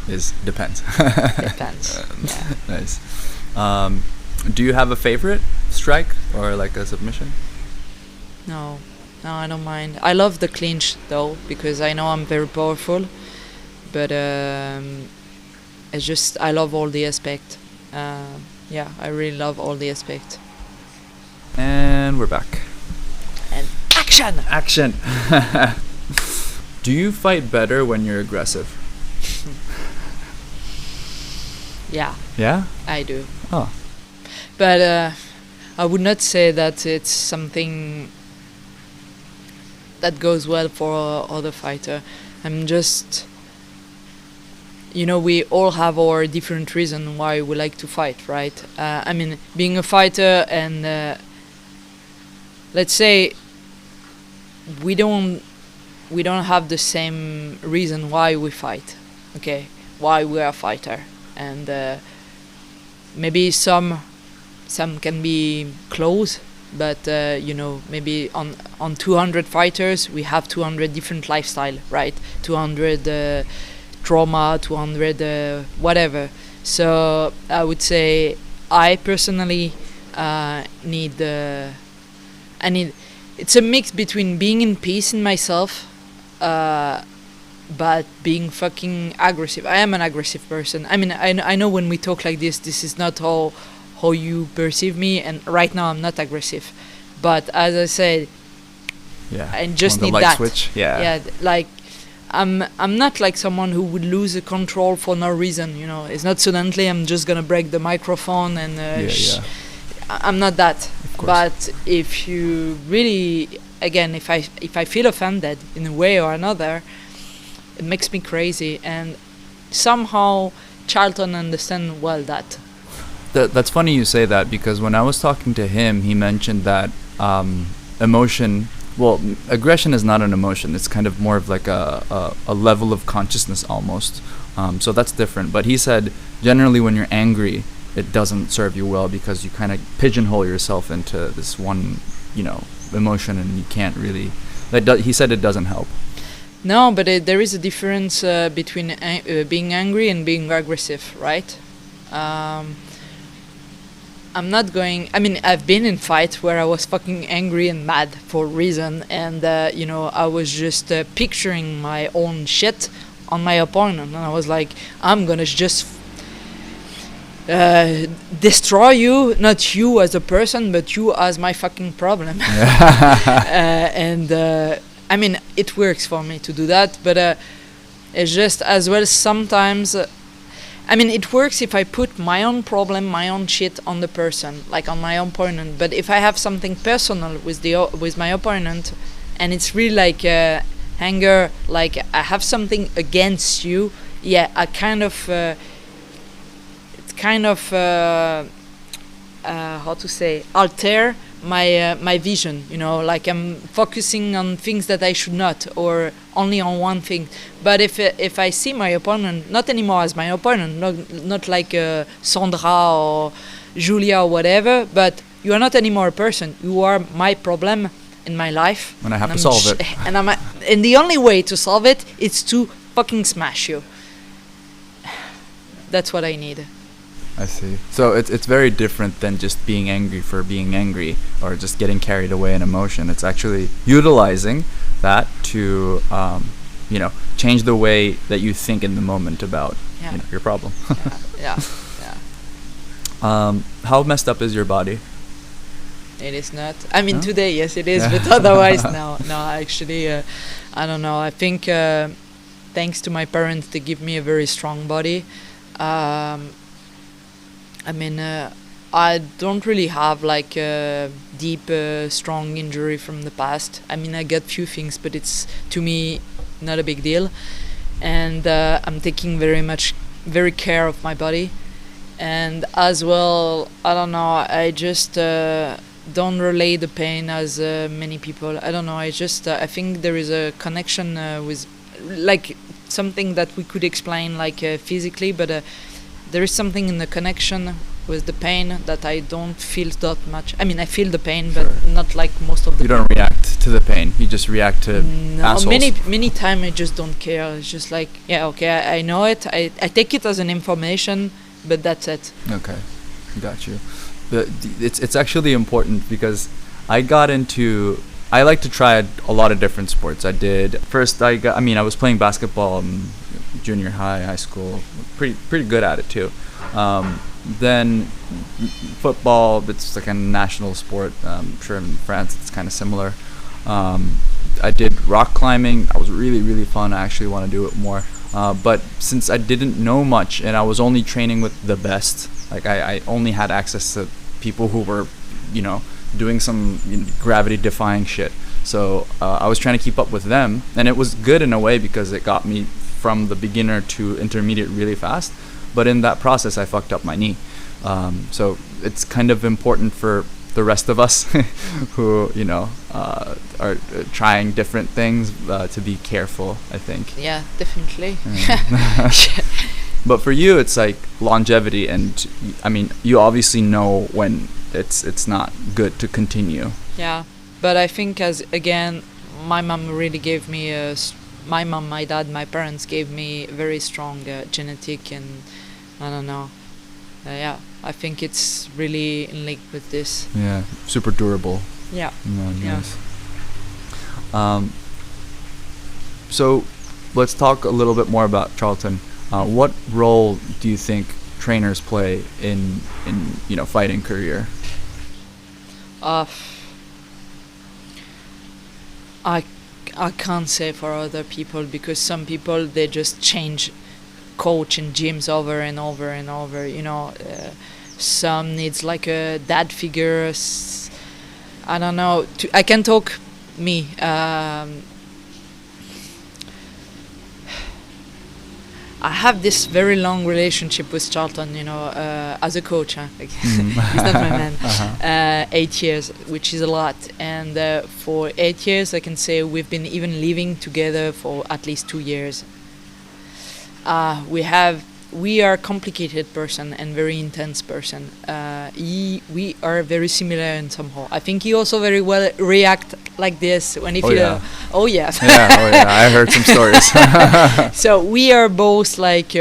is depends. Depends. Yeah. Nice. Do you have a favorite strike or like a submission? No, I don't mind. I love the clinch though, because I know I'm very powerful. But it's just, I love all the aspect. Yeah, I really love all the aspect. And we're back. And action! Action! Do you fight better when you're aggressive? Yeah. Yeah? I do. Oh. But I would not say that it's something that goes well for other fighter. I'm just... You know, we all have our different reason why we like to fight, right? I mean, being a fighter and let's say we don't have the same reason why we fight, okay? Why we are a fighter, and maybe some can be close, but you know, maybe on 200 fighters we have 200 different lifestyle, right? 200. Trauma, 200, whatever. So I would say I personally need. It's a mix between being in peace in myself, but being fucking aggressive. I am an aggressive person. I mean, I know when we talk like this is not how you perceive me, and right now I'm not aggressive. But as I said, yeah, I just need light that. Switch. Yeah, like. I'm not like someone who would lose the control for no reason, you know. It's not suddenly I'm just gonna break the microphone and I'm not that. But if you really, again, if I feel offended in a way or another, it makes me crazy. And somehow Charlton understand well that. That's funny you say that, because when I was talking to him, he mentioned that emotion. Well, aggression is not an emotion. It's kind of more of like a level of consciousness almost. So that's different. But he said generally when you're angry, it doesn't serve you well, because you kind of pigeonhole yourself into this one, you know, emotion, and you can't really. He said it doesn't help. No, but there is a difference between being angry and being aggressive, right? I'm not going. I mean, I've been in fights where I was fucking angry and mad for a reason, and you know, I was just picturing my own shit on my opponent, and I was like, I'm gonna just destroy you, not you as a person, but you as my fucking problem. And I mean, it works for me to do that, but it's just as well sometimes. I mean, it works if I put my own problem, my own shit on the person, like on my opponent. But if I have something personal with my opponent, and it's really like anger, like I have something against you, yeah, I kind of, how to say, alter my vision, you know, like I'm focusing on things that I should not, or only on one thing. But if I see my opponent not anymore as my opponent, not like Sandra or Julia or whatever, but you are not anymore a person, you are my problem in my life, and I have to solve it, and the only way to solve it is to fucking smash you. That's what I need. I see. So it's very different than just being angry for being angry, or just getting carried away in emotion. It's actually utilizing that to, you know, change the way that you think in the moment about you know, your problem. Yeah. How messed up is your body? it is not. I mean, No? today, yes, it is, Yeah. but otherwise, no. No, actually, I don't know. I think thanks to my parents, they give me a very strong body. I mean, I don't really have like a deep, strong injury from the past. I mean, I got few things, but it's to me not a big deal. And I'm taking very care of my body. And as well, I don't know, I just don't relate the pain as many people. I don't know, I think there is a connection with, like, something that we could explain like physically, but there is something in the connection with the pain that I don't feel that much. I mean, I feel the pain, but not like most of the You don't react to the pain. You just react to no, assholes. many time I just don't care. It's just like, yeah, okay, I know it. I take it as an information, but that's it. Okay, got you. It's actually important because I like to try a lot of different sports. I was playing basketball in junior high school, pretty good at it too. Then football, it's like a national sport. I'm sure in France it's kind of similar. I did rock climbing. That was really, really fun. I actually want to do it more. But since I didn't know much and I was only training with the best, like I only had access to people who were, doing some gravity-defying shit. So I was trying to keep up with them, and it was good in a way because it got me from the beginner to intermediate really fast. But in that process, I fucked up my knee. So it's kind of important for the rest of us who, are trying different things to be careful, I think. Yeah, definitely. But for you, it's like longevity, and I mean, you obviously know when it's not good to continue. Yeah, but I think my mom really gave me my mom, my dad, my parents gave me very strong genetic, and I don't know. Yeah, I think it's really in link with this. Yeah, super durable. Yeah. Yeah. Nice. So let's talk a little bit more about Charlton. What role do you think trainers play in fighting career? I can't say for other people, because some people, they just change coach in gyms over and over and over. Some needs like a dad figure. I don't know. I can talk me. I have this very long relationship with Charlton, as a coach. He's not my man. 8 years, which is a lot. And for 8 years, I can say we've been even living together for at least 2 years. We are a complicated person and very intense person. We are very similar in somehow. I think he also very well react like this when he feel. Oh yeah. I heard some stories. So we are both like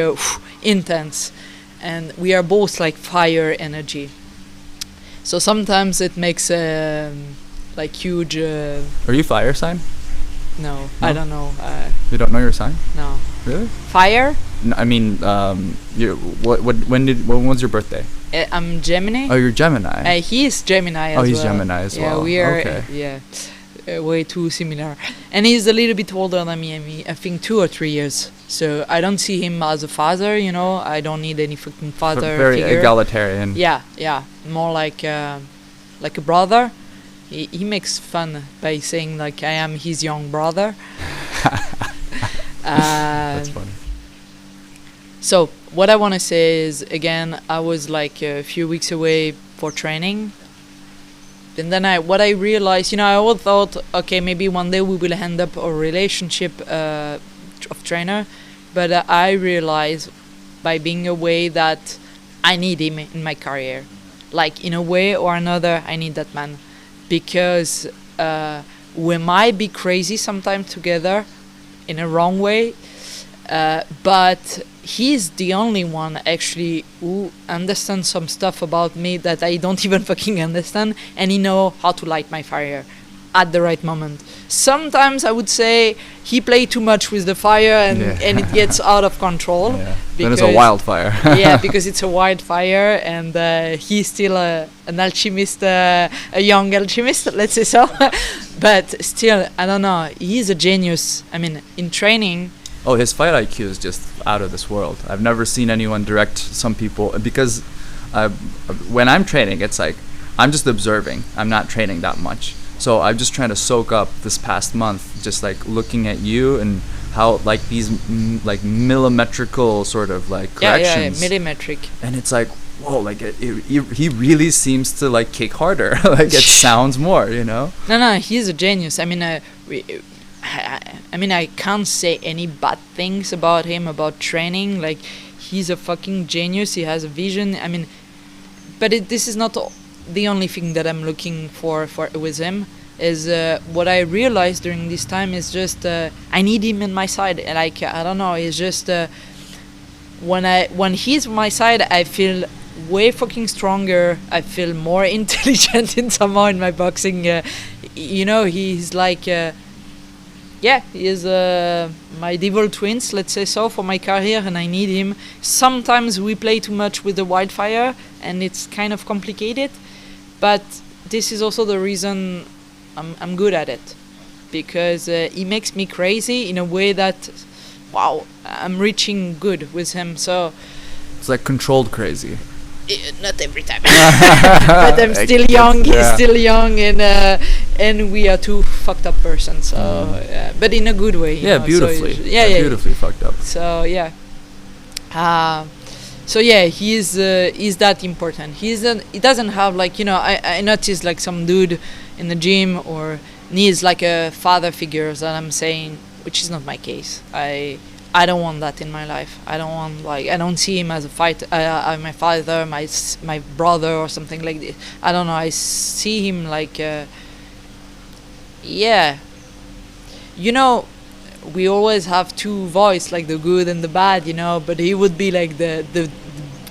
intense, and we are both like fire energy. So sometimes it makes like huge. Are you fire sign? No, I don't know. You don't know your sign? No. Really? Fire? No, I mean, when was your birthday? I'm Gemini. Oh, you're Gemini. He is Gemini as well. Oh, he's Gemini as well. Yeah, we are. Okay. Way too similar. And he's a little bit older than me. I think 2 or 3 years. So I don't see him as a father. I don't need any fucking father very figure. egalitarian. Yeah. More like a brother. He makes fun by saying like I am his young brother. That's funny. So what I want to say is, again, I was like a few weeks away for training. And then what I realized, I always thought, okay, maybe one day we will end up a relationship of trainer. But I realized by being away that I need him in my career. Like, in a way or another, I need that man. Because we might be crazy sometimes together in a wrong way, but he's the only one actually who understands some stuff about me that I don't even fucking understand, and he know how to light my fire. at the right moment. Sometimes I would say he played too much with the fire and it gets out of control. Then it's a wildfire. Yeah, because it's a wildfire, and he's still an alchemist, a young alchemist, let's say so. But still, I don't know, he's a genius. I mean, in training... Oh, his fight IQ is just out of this world. I've never seen anyone direct some people, because when I'm training, it's like I'm just observing. I'm not training that much. So I'm just trying to soak up this past month, just like looking at you and how like these like millimetrical sort of like corrections. Yeah, millimetric. And it's like, whoa, like he really seems to like kick harder. Like it sounds more, you know? No, he's a genius. I mean, I can't say any bad things about him, about training. Like, he's a fucking genius. He has a vision. I mean, but this is not the only thing that I'm looking for with him. Is what I realized during this time is just I need him in my side. Like, I don't know. It's just when he's on my side, I feel way fucking stronger. I feel more intelligent in somehow in my boxing. You know, he's like. He is my devil twins, let's say so, for my career, and I need him. Sometimes we play too much with the wildfire, and it's kind of complicated, but this is also the reason I'm good at it, because he makes me crazy in a way that, wow, I'm reaching good with him. So it's like controlled crazy. Not every time, but I'm still young. He's still young, and we are two fucked up persons. So, but in a good way. Yeah, know? beautifully. So beautifully fucked up. So he's that important. He doesn't have like, you know, I noticed like some dude in the gym or needs like a father figure that I'm saying, which is not my case. I don't want that in my life. I don't see him as a fighter, my father, my brother or something like this. I don't know. I see him like, you know, we always have two voices, like the good and the bad, you know, but he would be like the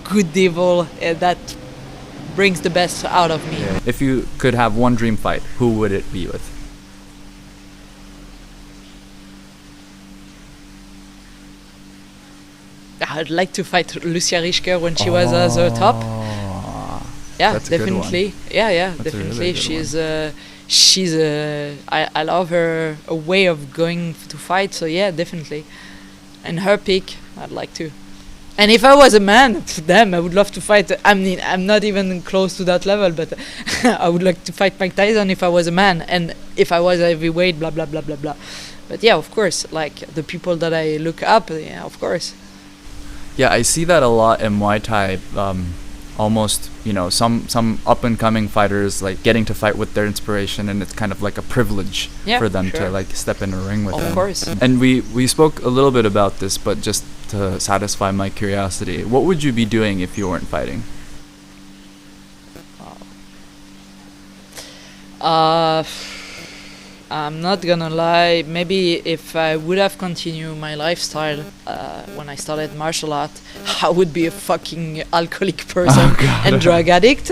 good devil that brings the best out of me. Yeah. If you could have one dream fight, who would it be with? I'd like to fight Lucia Rischke when she was at the top. Yeah, that's definitely. Yeah, that's definitely. Really She's I love her a way of going to fight. So yeah, definitely. And her pick, I'd like to. And if I was a man, damn, I would love to fight. I mean, I'm not even close to that level, but I would like to fight Mike Tyson if I was a man, and if I was a heavyweight, blah blah blah blah blah. But yeah, of course, like the people that I look up, yeah, of course. Yeah, I see that a lot in Muay Thai. Almost, you know, some up and coming fighters like getting to fight with their inspiration, and it's kind of like a privilege for them to like step in a ring with them. Of course. And we spoke a little bit about this, but just to satisfy my curiosity, what would you be doing if you weren't fighting? I'm not gonna lie, maybe if I would have continued my lifestyle when I started martial art, I would be a fucking alcoholic person and drug addict.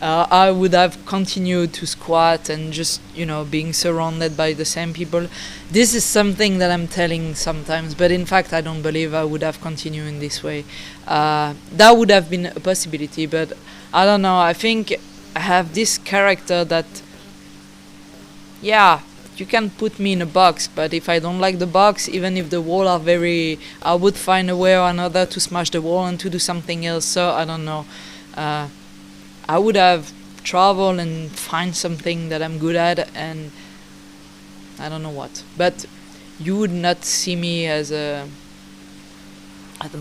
I would have continued to squat and just, you know, being surrounded by the same people. This is something that I'm telling sometimes, but in fact I don't believe I would have continued in this way. That would have been a possibility, but I don't know, I think I have this character that, yeah, you can put me in a box, but if I don't like the box, even if the wall are I would find a way or another to smash the wall and to do something else. So I don't know. I would have traveled and find something that I'm good at, and I don't know what. But you would not see me as a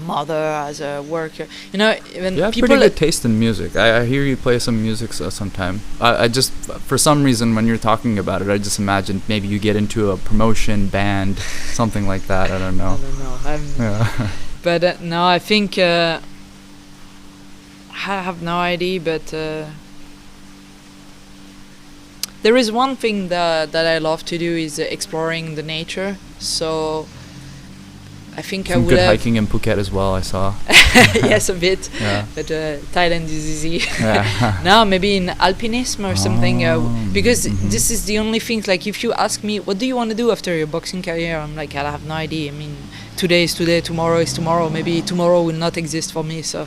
mother, as a worker. You know, even you have people pretty good taste in music. I hear you play some music sometime. I just, for some reason, when you're talking about it, I just imagined maybe you get into a promotion band, something like that. I don't know. I don't know. But no, I think I have no idea. But there is one thing that I love to do is exploring the nature. So I think I Some would good have. hiking in Phuket as well, I saw. Yes, a bit. Yeah. But Thailand is easy. Yeah. Now maybe in alpinism or something, because Mhm. this is the only thing. Like, if you ask me, what do you want to do after your boxing career? I'm like, I have no idea. I mean, today is today, tomorrow is tomorrow. Maybe tomorrow will not exist for me. So,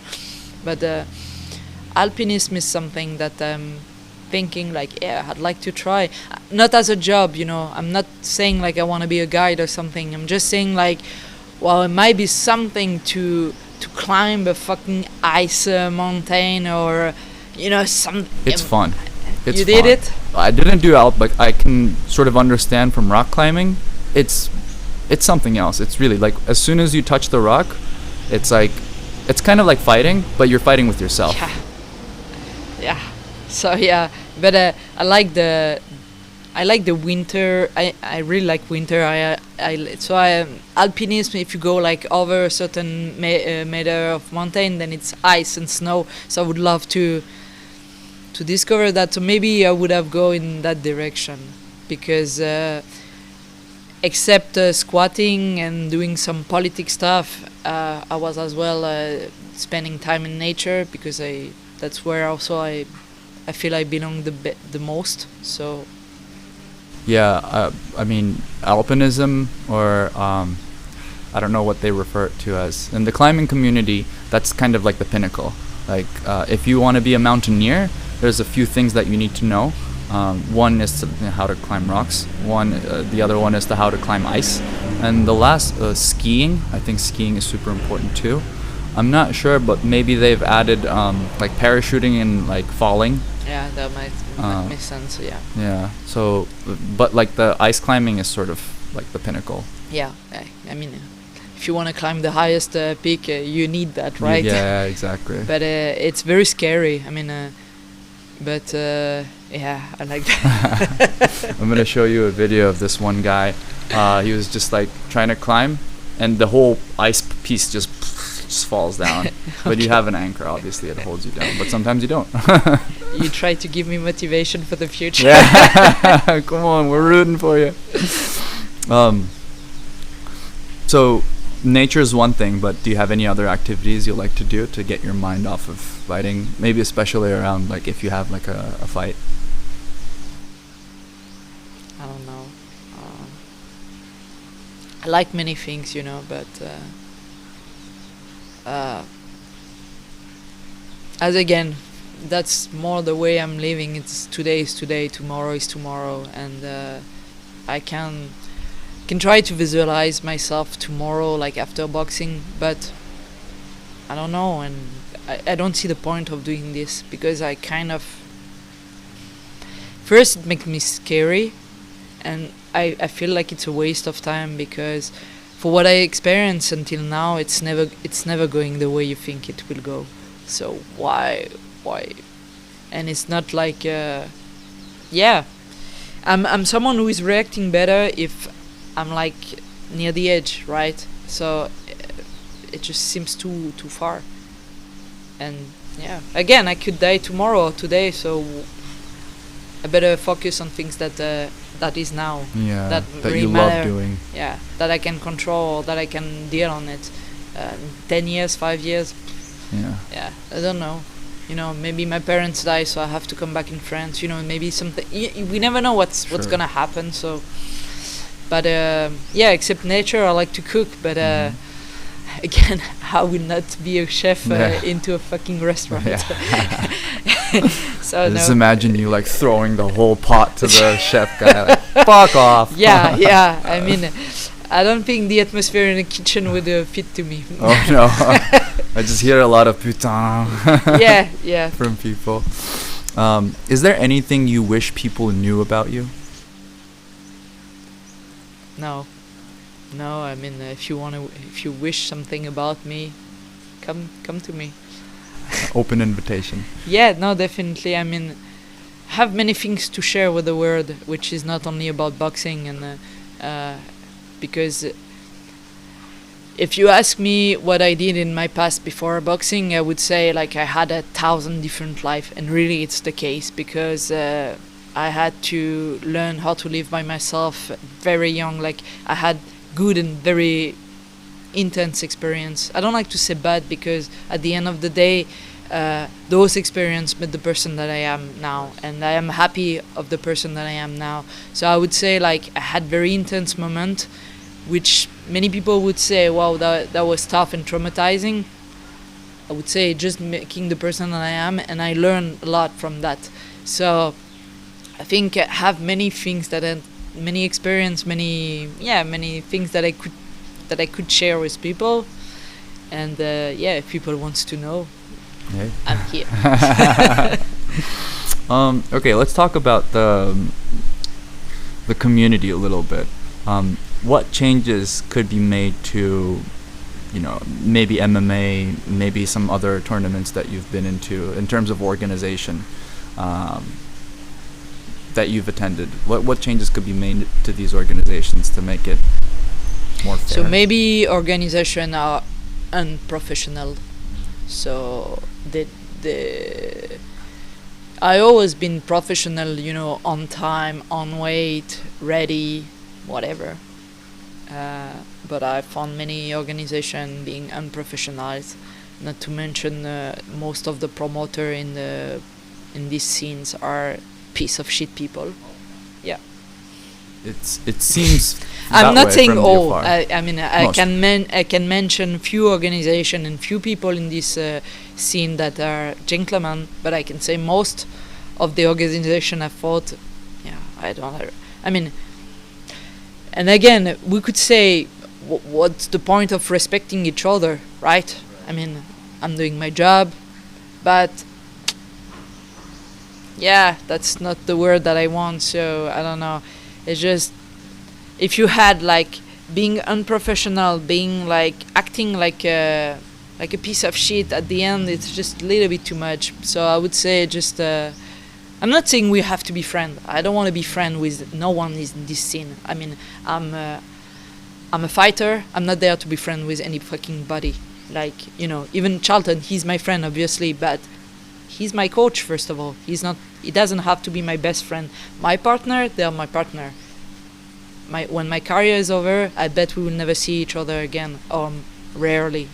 but alpinism is something that I'm thinking like, yeah, I'd like to try. Not as a job, you know. I'm not saying like I want to be a guide or something. I'm just saying like, well, it might be something to climb a fucking ice mountain, or you know, some. It's fun. It's You did fun. it? I didn't do alp, but I can sort of understand from rock climbing. It's something else. It's really like, as soon as you touch the rock, it's like, it's kind of like fighting, but you're fighting with yourself. Yeah. Yeah. So yeah, but I like the winter. I really like winter. Alpinism. If you go like over a certain meter of mountain, then it's ice and snow. So I would love to discover that. So maybe I would have go in that direction, because except squatting and doing some politic stuff, I was as well spending time in nature, because that's where also I feel I belong the most. So Yeah, I mean, alpinism, or I don't know what they refer it to as. In the climbing community, that's kind of like the pinnacle. Like, if you want to be a mountaineer, there's a few things that you need to know. One is how to climb rocks. The other one is how to climb ice. And the last, skiing. I think skiing is super important too. I'm not sure, but maybe they've added like parachuting and like falling. yeah, that might make sense. Yeah. Yeah. So, but like the ice climbing is sort of like the pinnacle. Yeah. I mean, if you want to climb the highest peak, you need that, right? Yeah, exactly. But it's very scary. I mean, yeah, I like that. I'm gonna show you a video of this one guy. He was just like trying to climb, and the whole ice piece just falls down. But you have an anchor, obviously, it holds you down. But sometimes you don't. You try to give me motivation for the future. Yeah, come on, we're rooting for you. So nature is one thing, but do you have any other activities you like to do to get your mind off of fighting? Maybe especially around like if you have like a fight. I don't know. I like many things, you know, but as again, that's more the way I'm living. It's today is today, tomorrow is tomorrow, and I can try to visualize myself tomorrow, like after boxing, but I don't know, and I don't see the point of doing this, because I kind of, first it makes me scary, and I feel like it's a waste of time, because for what I experienced until now, it's never going the way you think it will go. So why? And it's not like yeah, I'm someone who is reacting better if I'm like near the edge, right? So it just seems too far. And yeah, again, I could die tomorrow or today, so I better focus on things that is now. Yeah, that that really you matter. love doing. Yeah, that I can control, that I can deal on it. 10 years, 5 years, Yeah. yeah, I don't know. You know, maybe my parents die, so I have to come back in France. You know, maybe something. We never know what's Sure. gonna happen. So, but yeah, except nature, I like to cook. But again, I will not be a chef into a fucking restaurant. Yeah. So Just no. imagine you like throwing the whole pot to the chef guy. Like, fuck off. Yeah. I mean, I don't think the atmosphere in the kitchen would fit to me. Oh no. I just hear a lot of putain. Yeah. From people. Is there anything you wish people knew about you? No. I mean, if you wish something about me, come to me. Open invitation. Yeah, no, definitely. I mean, have many things to share with the world, which is not only about boxing, and because if you ask me what I did in my past before boxing, I would say like I had 1,000 different life, and really it's the case, because I had to learn how to live by myself very young. Like I had good and very intense experience. I don't like to say bad, because at the end of the day, those experience made the person that I am now, and I am happy of the person that I am now. So I would say, like, I had very intense moment, which many people would say, wow, that was tough and traumatizing. I would say just making the person that I am, and I learned a lot from that. So I think I have many things many experience, many things that I could share with people, and if people wants to know, Yeah. I'm here. Okay, let's talk about the community a little bit. What changes could be made to, maybe MMA, maybe some other tournaments that you've been into, in terms of organization, that you've attended? What changes could be made to these organizations to make it more fair? So maybe organization are unprofessional. So I always been professional, on time, on weight, ready, whatever. But I found many organizations being unprofessional. Not to mention most of the promoter in these scenes are piece of shit people. Yeah. It seems. I'm not saying all. Afar. I can mention few organizations and few people in this scene that are gentlemen, but I can say most of the organization I fought, and again, we could say, what's the point of respecting each other, right? I'm doing my job, but that's not the word that I want, so I don't know. It's just, if you had, like, being unprofessional, being, like, acting like a piece of shit at the end, it's just a little bit too much. So I would say just, I'm not saying we have to be friends. I don't want to be friends with no one in this scene. I'm a fighter. I'm not there to be friends with any fucking body. Like, even Charlton, he's my friend, obviously, but he's my coach, first of all. He doesn't have to be my best friend. My partner, they're my partner. When my career is over, I bet we will never see each other again, rarely,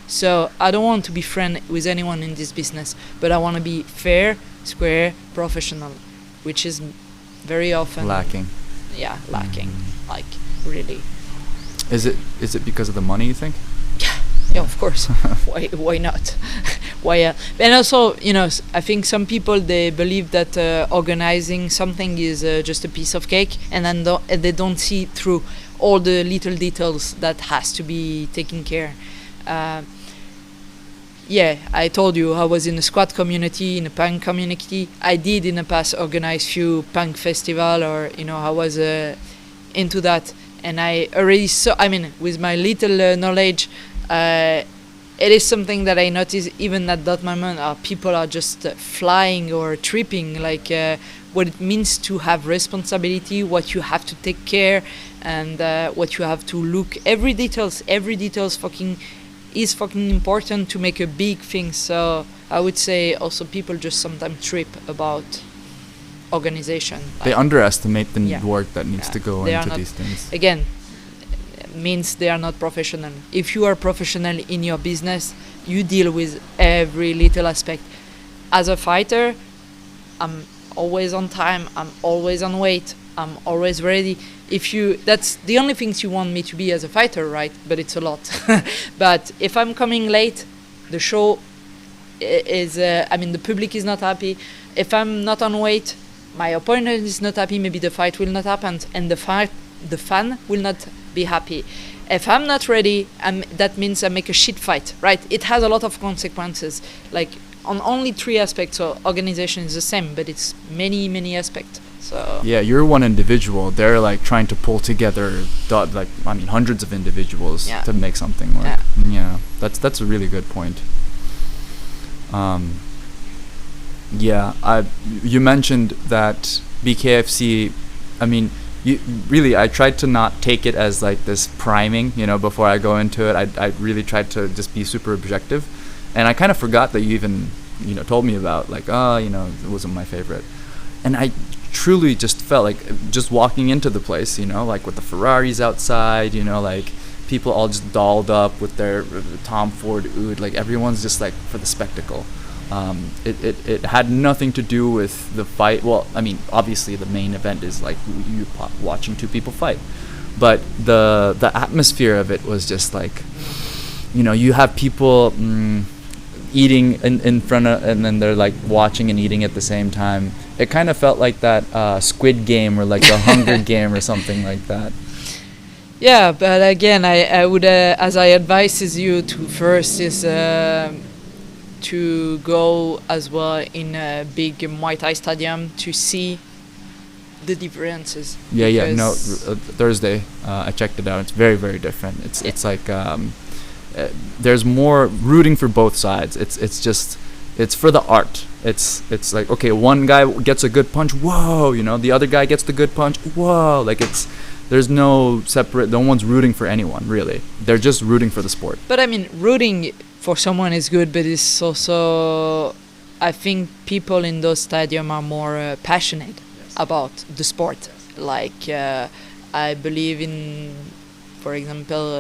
So I don't want to be friend with anyone in this business, but I want to be fair, square, professional, which is very often lacking. Yeah, lacking. Like, really. Is it because of the money, you think? Yeah, of course. Why not? Why? And also, I think some people, they believe that organizing something is just a piece of cake, and then they don't see through all the little details that has to be taken care. I told you I was in a squat community, in a punk community. I did in the past organize few punk festival, or I was into that, and I already saw. With my little knowledge. It is something that I noticed even at that moment. People are just flying or tripping, like what it means to have responsibility, what you have to take care, and what you have to look. Every details is fucking important to make a big thing. So I would say also people just sometimes trip about organization. They underestimate the work that needs to go they into these things. Again, means they are not professional. If you are professional in your business, you deal with every little aspect. As a fighter, I'm always on time, I'm always on weight, I'm always ready. That's the only things you want me to be as a fighter, right? But it's a lot. But if I'm coming late, the show is, the public is not happy. If I'm not on weight, my opponent is not happy, maybe the fight will not happen, and the fan will not be happy. If I'm not ready, that means I make a shit fight, right? It has a lot of consequences, like on only 3 aspects. So organization is the same, but it's many aspects. So yeah, you're one individual. They're like trying to pull together hundreds of individuals to make something work. Yeah, that's a really good point. You mentioned that BKFC. I tried to not take it as like this priming, before I go into it. I really tried to just be super objective, and I kind of forgot that you even, told me about like, it wasn't my favorite, and I truly just felt like just walking into the place, like with the Ferraris outside, like people all just dolled up with their Tom Ford oud. Like everyone's just like for the spectacle. It had nothing to do with the fight. Well, I mean, obviously the main event is like you watching two people fight, but the atmosphere of it was just like, you have people eating in front of, and then they're like watching and eating at the same time. It kind of felt like that Squid Game or like the Hunger Game or something like that. Yeah, but again, I would, as I advises you to first is to go as well in a big Muay Thai stadium to see the differences. Yeah. No, Thursday, I checked it out. It's very, very different. It's like there's more rooting for both sides. It's for the art. It's like, okay, one guy gets a good punch, whoa, the other guy gets the good punch, whoa. Like there's no separate. No one's rooting for anyone really. They're just rooting for the sport. But I mean, rooting for someone is good, but it's also, I think people in those stadiums are more passionate about the sport. Like I believe in, for example,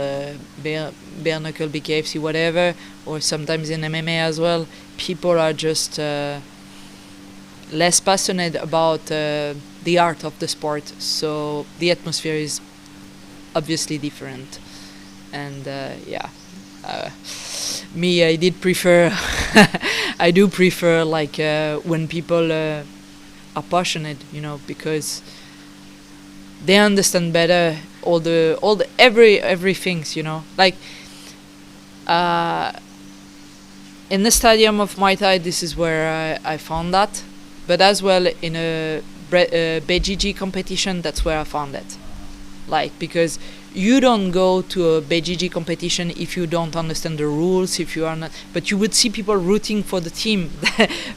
bare knuckle, BKFC, whatever, or sometimes in MMA as well. People are just less passionate about the art of the sport, so the atmosphere is obviously different. And me, I did prefer I do prefer like when people are passionate, because they understand better all the every things, like in the stadium of Muay Thai, this is where I found that, but as well in a BGG competition, that's where I found it. Like, because you don't go to a BGG competition if you don't understand the rules, if you are not, but you would see people rooting for the team,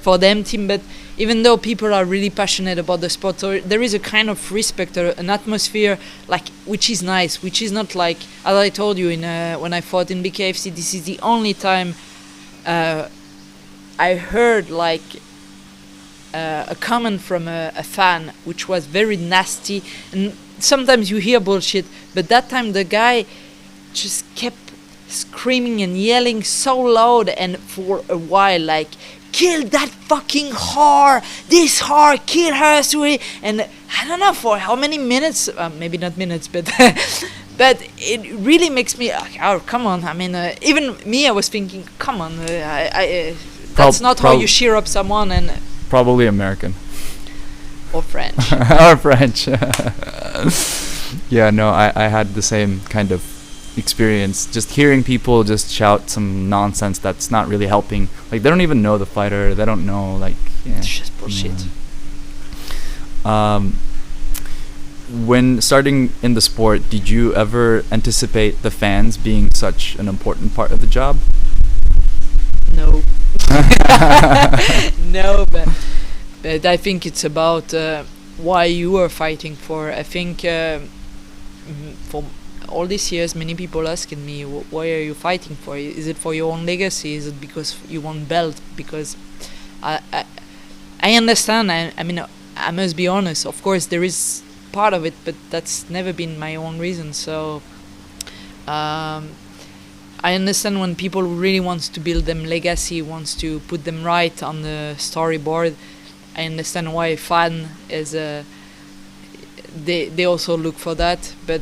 for them team. But even though people are really passionate about the sport, so there is a kind of respect, or an atmosphere, like, which is nice, which is not like, as I told you when I fought in BKFC, this is the only time I heard like a comment from a fan which was very nasty. And sometimes you hear bullshit, but that time the guy just kept screaming and yelling so loud, and for a while, like, kill that fucking whore, this whore, kill her, Souris. And I don't know for how many minutes, maybe not minutes, but but it really makes me, oh, come on. I mean, even me, I was thinking, come on, that's not how you cheer up someone. And probably American. Or French. Or French. Yeah, no, I had the same kind of experience. Just hearing people just shout some nonsense that's not really helping. Like, they don't even know the fighter. They don't know, like... Yeah, it's just bullshit. When starting in the sport, did you ever anticipate the fans being such an important part of the job? No. No, but I think it's about why you are fighting for. I think for all these years, many people asking me, why are you fighting for? Is it for your own legacy? Is it because you want belt? Because I understand. I mean, I must be honest. Of course, there is part of it, but that's never been my own reason. So I understand when people really wants to build them legacy, wants to put them right on the storyboard. I understand why fan is they also look for that, but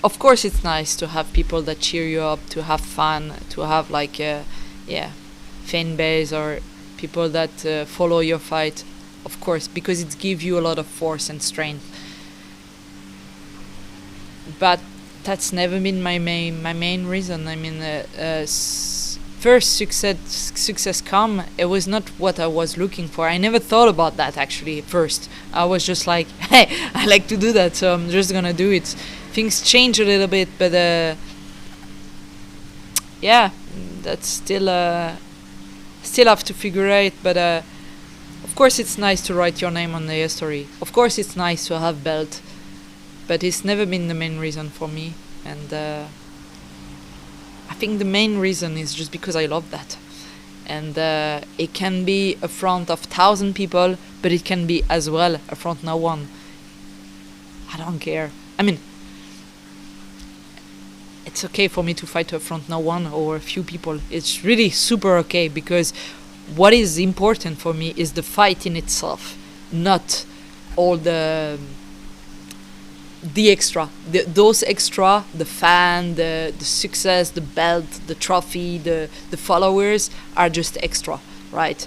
of course it's nice to have people that cheer you up, to have fun, to have like fan base or people that follow your fight, of course, because it gives you a lot of force and strength. But that's never been my main reason. I mean, first success come, it was not what I was looking for. I never thought about that actually at first. I was just like, hey, I like to do that, so I'm just gonna do it. Things change a little bit, but yeah, that's still have to figure out. But of course it's nice to write your name on the history. Of course it's nice to have belt, but it's never been the main reason for me. And I think the main reason is just because I love that. And it can be a front of 1,000 people, but it can be as well a front no one. I don't care. I mean, it's okay for me to fight to front no one or a few people. It's really super okay, because what is important for me is the fight in itself, not all the extra, those extra, the fan, the success, the belt, the trophy, the followers are just extra, right?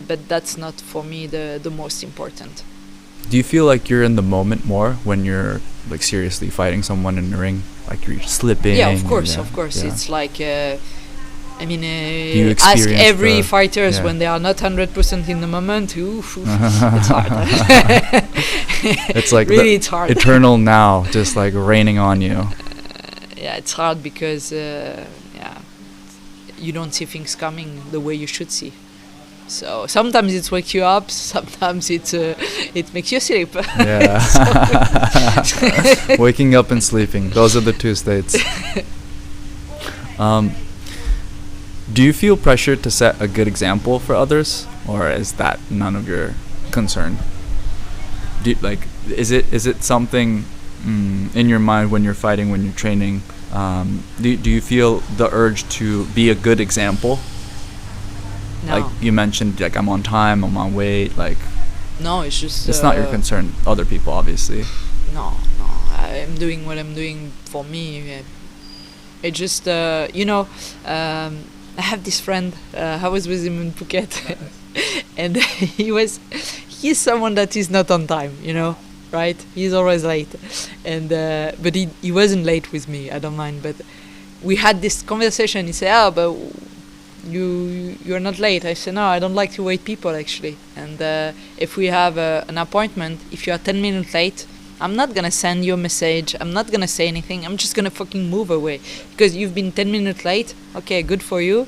But that's not for me the most important. Do you feel like you're in the moment more when you're like seriously fighting someone in the ring, like you're slipping? Yeah, of course. Yeah. It's like I mean, you ask every the- fighters yeah. when they are not 100% in the moment. Oof, it's hard. It's like really, the it's hard. eternal now, just like raining on you. Yeah, it's hard because you don't see things coming the way you should see. So sometimes it wakes you up, sometimes it makes you sleep. Yeah. Waking up and sleeping. Those are the two states. Do you feel pressure to set a good example for others, or is that none of your concern? Is it something in your mind when you're fighting, when you're training? Do you feel the urge to be a good example? No. Like you mentioned, like I'm on time, I'm on weight, like No, it's just it's not your concern. Other people, obviously. No, I'm doing what I'm doing for me. It just I have this friend. I was with him in Phuket, and he's someone that is not on time. Right? He's always late, and but he wasn't late with me. I don't mind, but we had this conversation. He said, "Oh, but you're not late." I said, "No, I don't like to wait people actually. And if we have an appointment, if you are 10 minutes late, I'm not gonna send you a message. I'm not gonna say anything. I'm just gonna fucking move away because you've been 10 minutes late. Okay, good for you.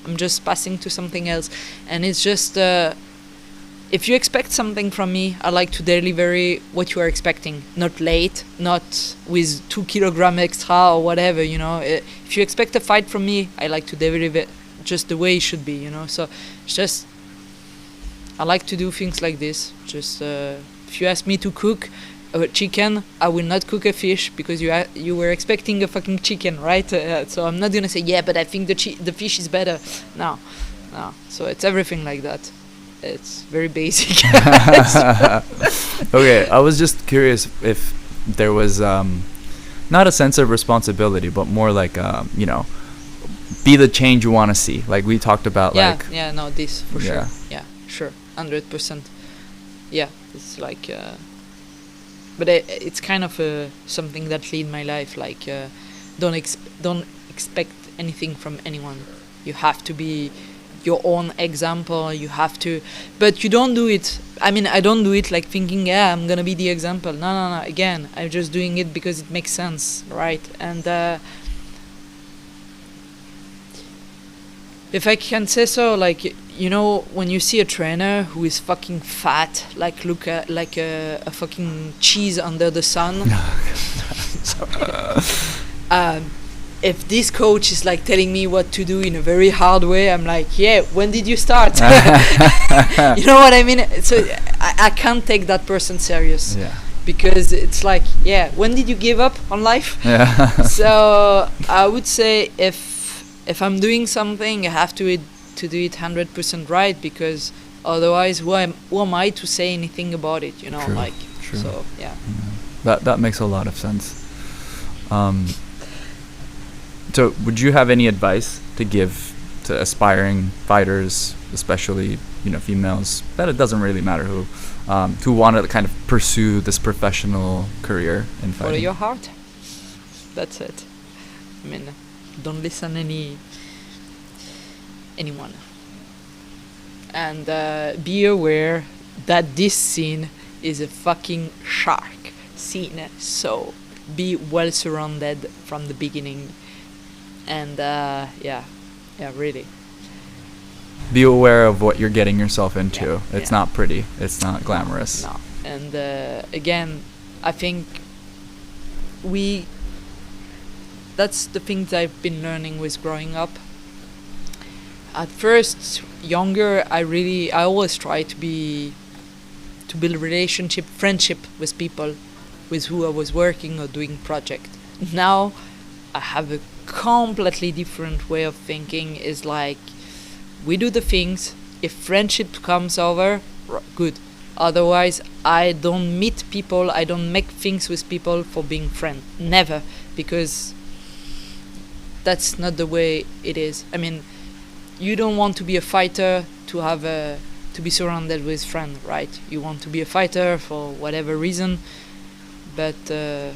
I'm just passing to something else." And it's just if you expect something from me, I like to deliver what you are expecting. Not late, not with 2 kilograms extra or whatever. If you expect a fight from me, I like to deliver it just the way it should be. So it's just I like to do things like this. Just if you ask me to cook a chicken, I will not cook a fish because you were expecting a fucking chicken, right? So I'm not gonna say, yeah, but I think the fish is better. No. So it's everything like that. It's very basic. Okay, I was just curious if there was not a sense of responsibility, but more like be the change you want to see. Like we talked about, this for Yeah. sure. Yeah, sure, 100%. Yeah, it's like. But it's kind of something that lead my life. Like, don't expect anything from anyone. You have to be your own example. You have to, but you don't do it. I mean, I don't do it like thinking, yeah, I'm gonna be the example. No. Again, I'm just doing it because it makes sense, right? And if I can say so, like. When you see a trainer who is fucking fat, like look at like a fucking cheese under the sun. If this coach is like telling me what to do in a very hard way, I'm like, yeah, when did you start? You know what I mean? So I can't take that person serious. Yeah. Because it's like, yeah, when did you give up on life? Yeah. So I would say if I'm doing something, I have to do it 100% right, because otherwise who am I to say anything about it, True. True. So yeah. That makes a lot of sense. So would you have any advice to give to aspiring fighters, especially females, that it doesn't really matter who want to kind of pursue this professional career in fighting? Follow your heart, that's it. I mean, don't listen anyone, and be aware that this scene is a fucking shark scene, so be well surrounded from the beginning. And really be aware of what you're getting yourself into. It's yeah. not pretty, it's not glamorous. No. And again, I think that's the things I've been learning with growing up. At first, younger, I always try to build relationship, friendship with people, with who I was working or doing project. Now I have a completely different way of thinking. Is like, we do the things. If friendship comes over, good. Otherwise, I don't meet people, I don't make things with people for being friends. Never. Because that's not the way it is. I mean, you don't want to be a fighter to be surrounded with friends, right? You want to be a fighter for whatever reason, but the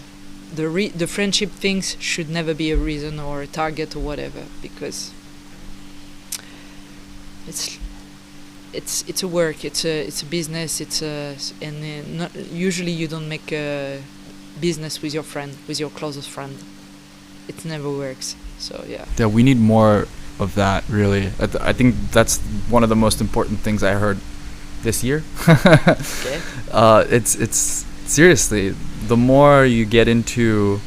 friendship things should never be a reason or a target or whatever, because it's a work, it's a business, usually you don't make a business with your friend, with your closest friend. It never works. So yeah, we need more of that, really. I think that's one of the most important things I heard this year. Okay. It's seriously, the more you get into,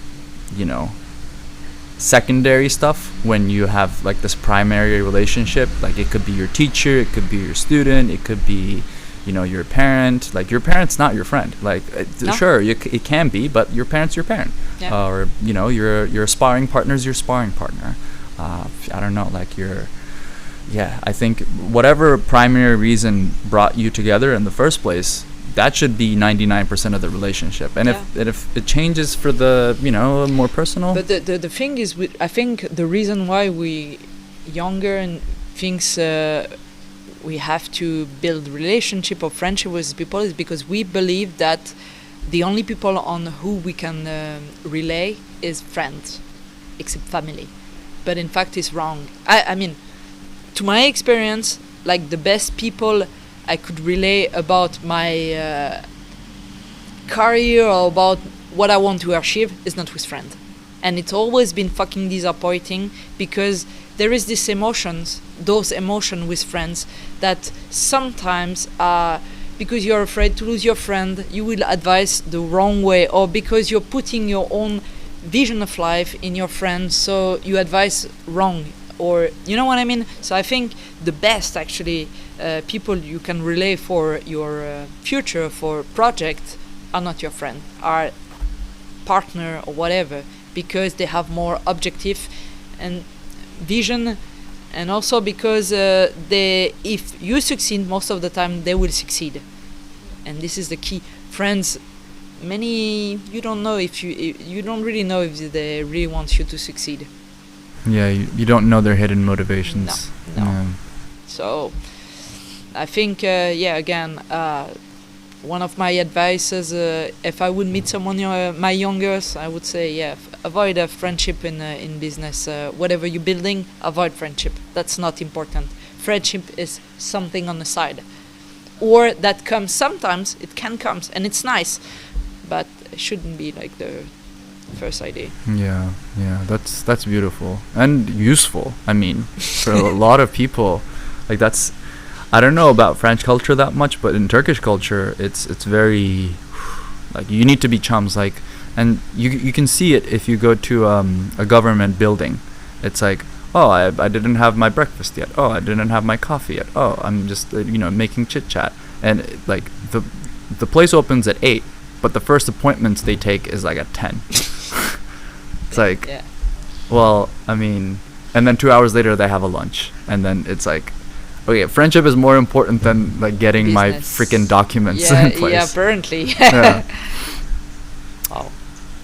secondary stuff, when you have like this primary relationship, like it could be your teacher, it could be your student, it could be your parent. Like, your parent's not your friend. Like, no. Sure, it can be, but your parent's your parent. Yeah. Or your sparring partner's your sparring partner. I don't know, like I think whatever primary reason brought you together in the first place, that should be 99% of the relationship. And if it changes for the more personal. But the thing is, I think the reason why we younger and thinks we have to build relationship or friendship with people is because we believe that the only people on who we can relay is friends, except family. But in fact, it's wrong. I mean, to my experience, like, the best people I could relay about my career or about what I want to achieve is not with friends. And it's always been fucking disappointing, because there is those emotions with friends that sometimes because you're afraid to lose your friend, you will advise the wrong way, or because you're putting your own vision of life in your friend, so you advise wrong, or you know what I mean. So I think the best actually people you can relay for your future, for project, are not your friend, are partner or whatever, because they have more objective and vision, and also because if you succeed, most of the time they will succeed, and this is the key. Friends, many, you don't know if you don't really know if they really want you to succeed. Yeah, you don't know their hidden motivations. No. Yeah. So I think again, one of my advices, if I would meet someone my youngest, I would say avoid a friendship in business. Whatever you're building, avoid friendship. That's not important. Friendship is something on the side, or that comes sometimes. It can come and it's nice, but it shouldn't be like the first idea. Yeah, that's beautiful and useful. I mean, for a lot of people, like, that's, I don't know about French culture that much, but in Turkish culture, it's very, like, you need to be chums, like, and you can see it if you go to a government building. It's like, oh, I didn't have my breakfast yet. Oh, I didn't have my coffee yet. Oh, I'm just making chit chat, and like the place opens at 8, but the first appointments they take is like at 10. It's like, well, I mean, and then 2 hours later they have a lunch, and then it's like, okay, friendship is more important than like getting business. My freaking documents in place. Yeah, apparently. Yeah. Oh.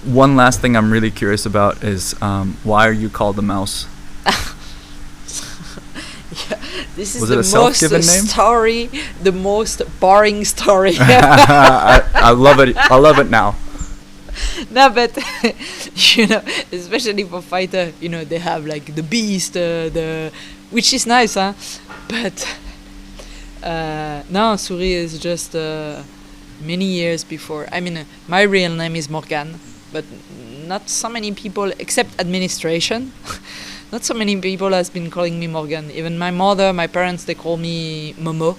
One last thing I'm really curious about is why are you called the mouse? This is the most boring story. I love it. I love it now. No, but especially for fighter, they have like the beast, which is nice, huh? But no, Souris is just many years before. I mean, my real name is Morgan, but not so many people, except administration. Not so many people has been calling me Morgan. Even my mother, my parents, they call me Momo.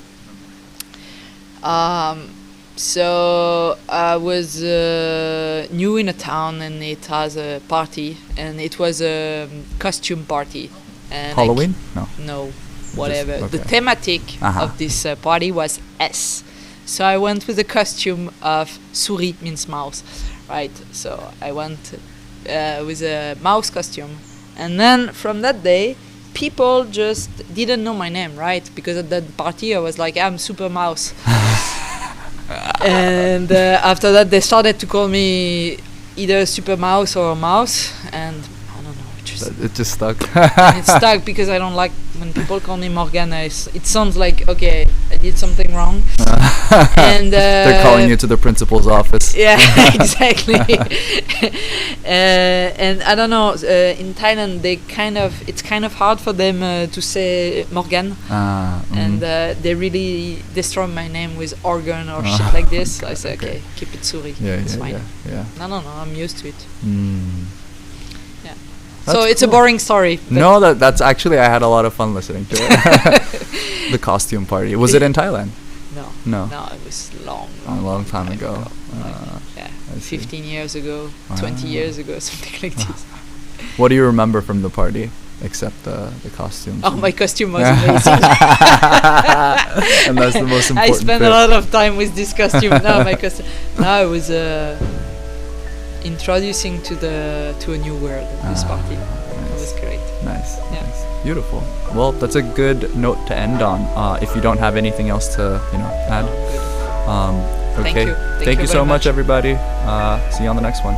So I was new in a town, and it has a party, and it was a costume party. And Halloween? No, whatever. Okay. The thematic of this party was S. So I went with the costume of Souris, means mouse, right? So I went with a mouse costume, and then from that day, people just didn't know my name, right? Because at that party, I was like, I'm Super Mouse. And after that, they started to call me either Super Mouse or Mouse, and I don't know, It just stuck. it stuck because I don't like when people call me Morgana. It sounds like, okay, I did something wrong. And they're calling you to the principal's office. Yeah, exactly. And I don't know, in Thailand, it's kind of hard for them to say Morgan. And they really destroy my name with organ or shit like this. So I say, okay, keep it Souris. It's fine. Yeah. No, I'm used to it. Yeah. That's So it's a boring story. No, that's actually, I had a lot of fun listening to it. The costume party. Was it in Thailand? No. No, it was A long time ago. Yeah, I see. 15 years ago, 20 years ago, something like this. What do you remember from the party, except the costumes? Oh, my costume was amazing. And that's the most important I spent bit. a lot of time with this costume. No, my costume. No, I was introducing to a new world at this party. It was great. Nice. Yeah. Nice. Beautiful. Well, that's a good note to end on. If you don't have anything else to, add. Good. Okay. Thank you. Thank you so very much, everybody. See you on the next one.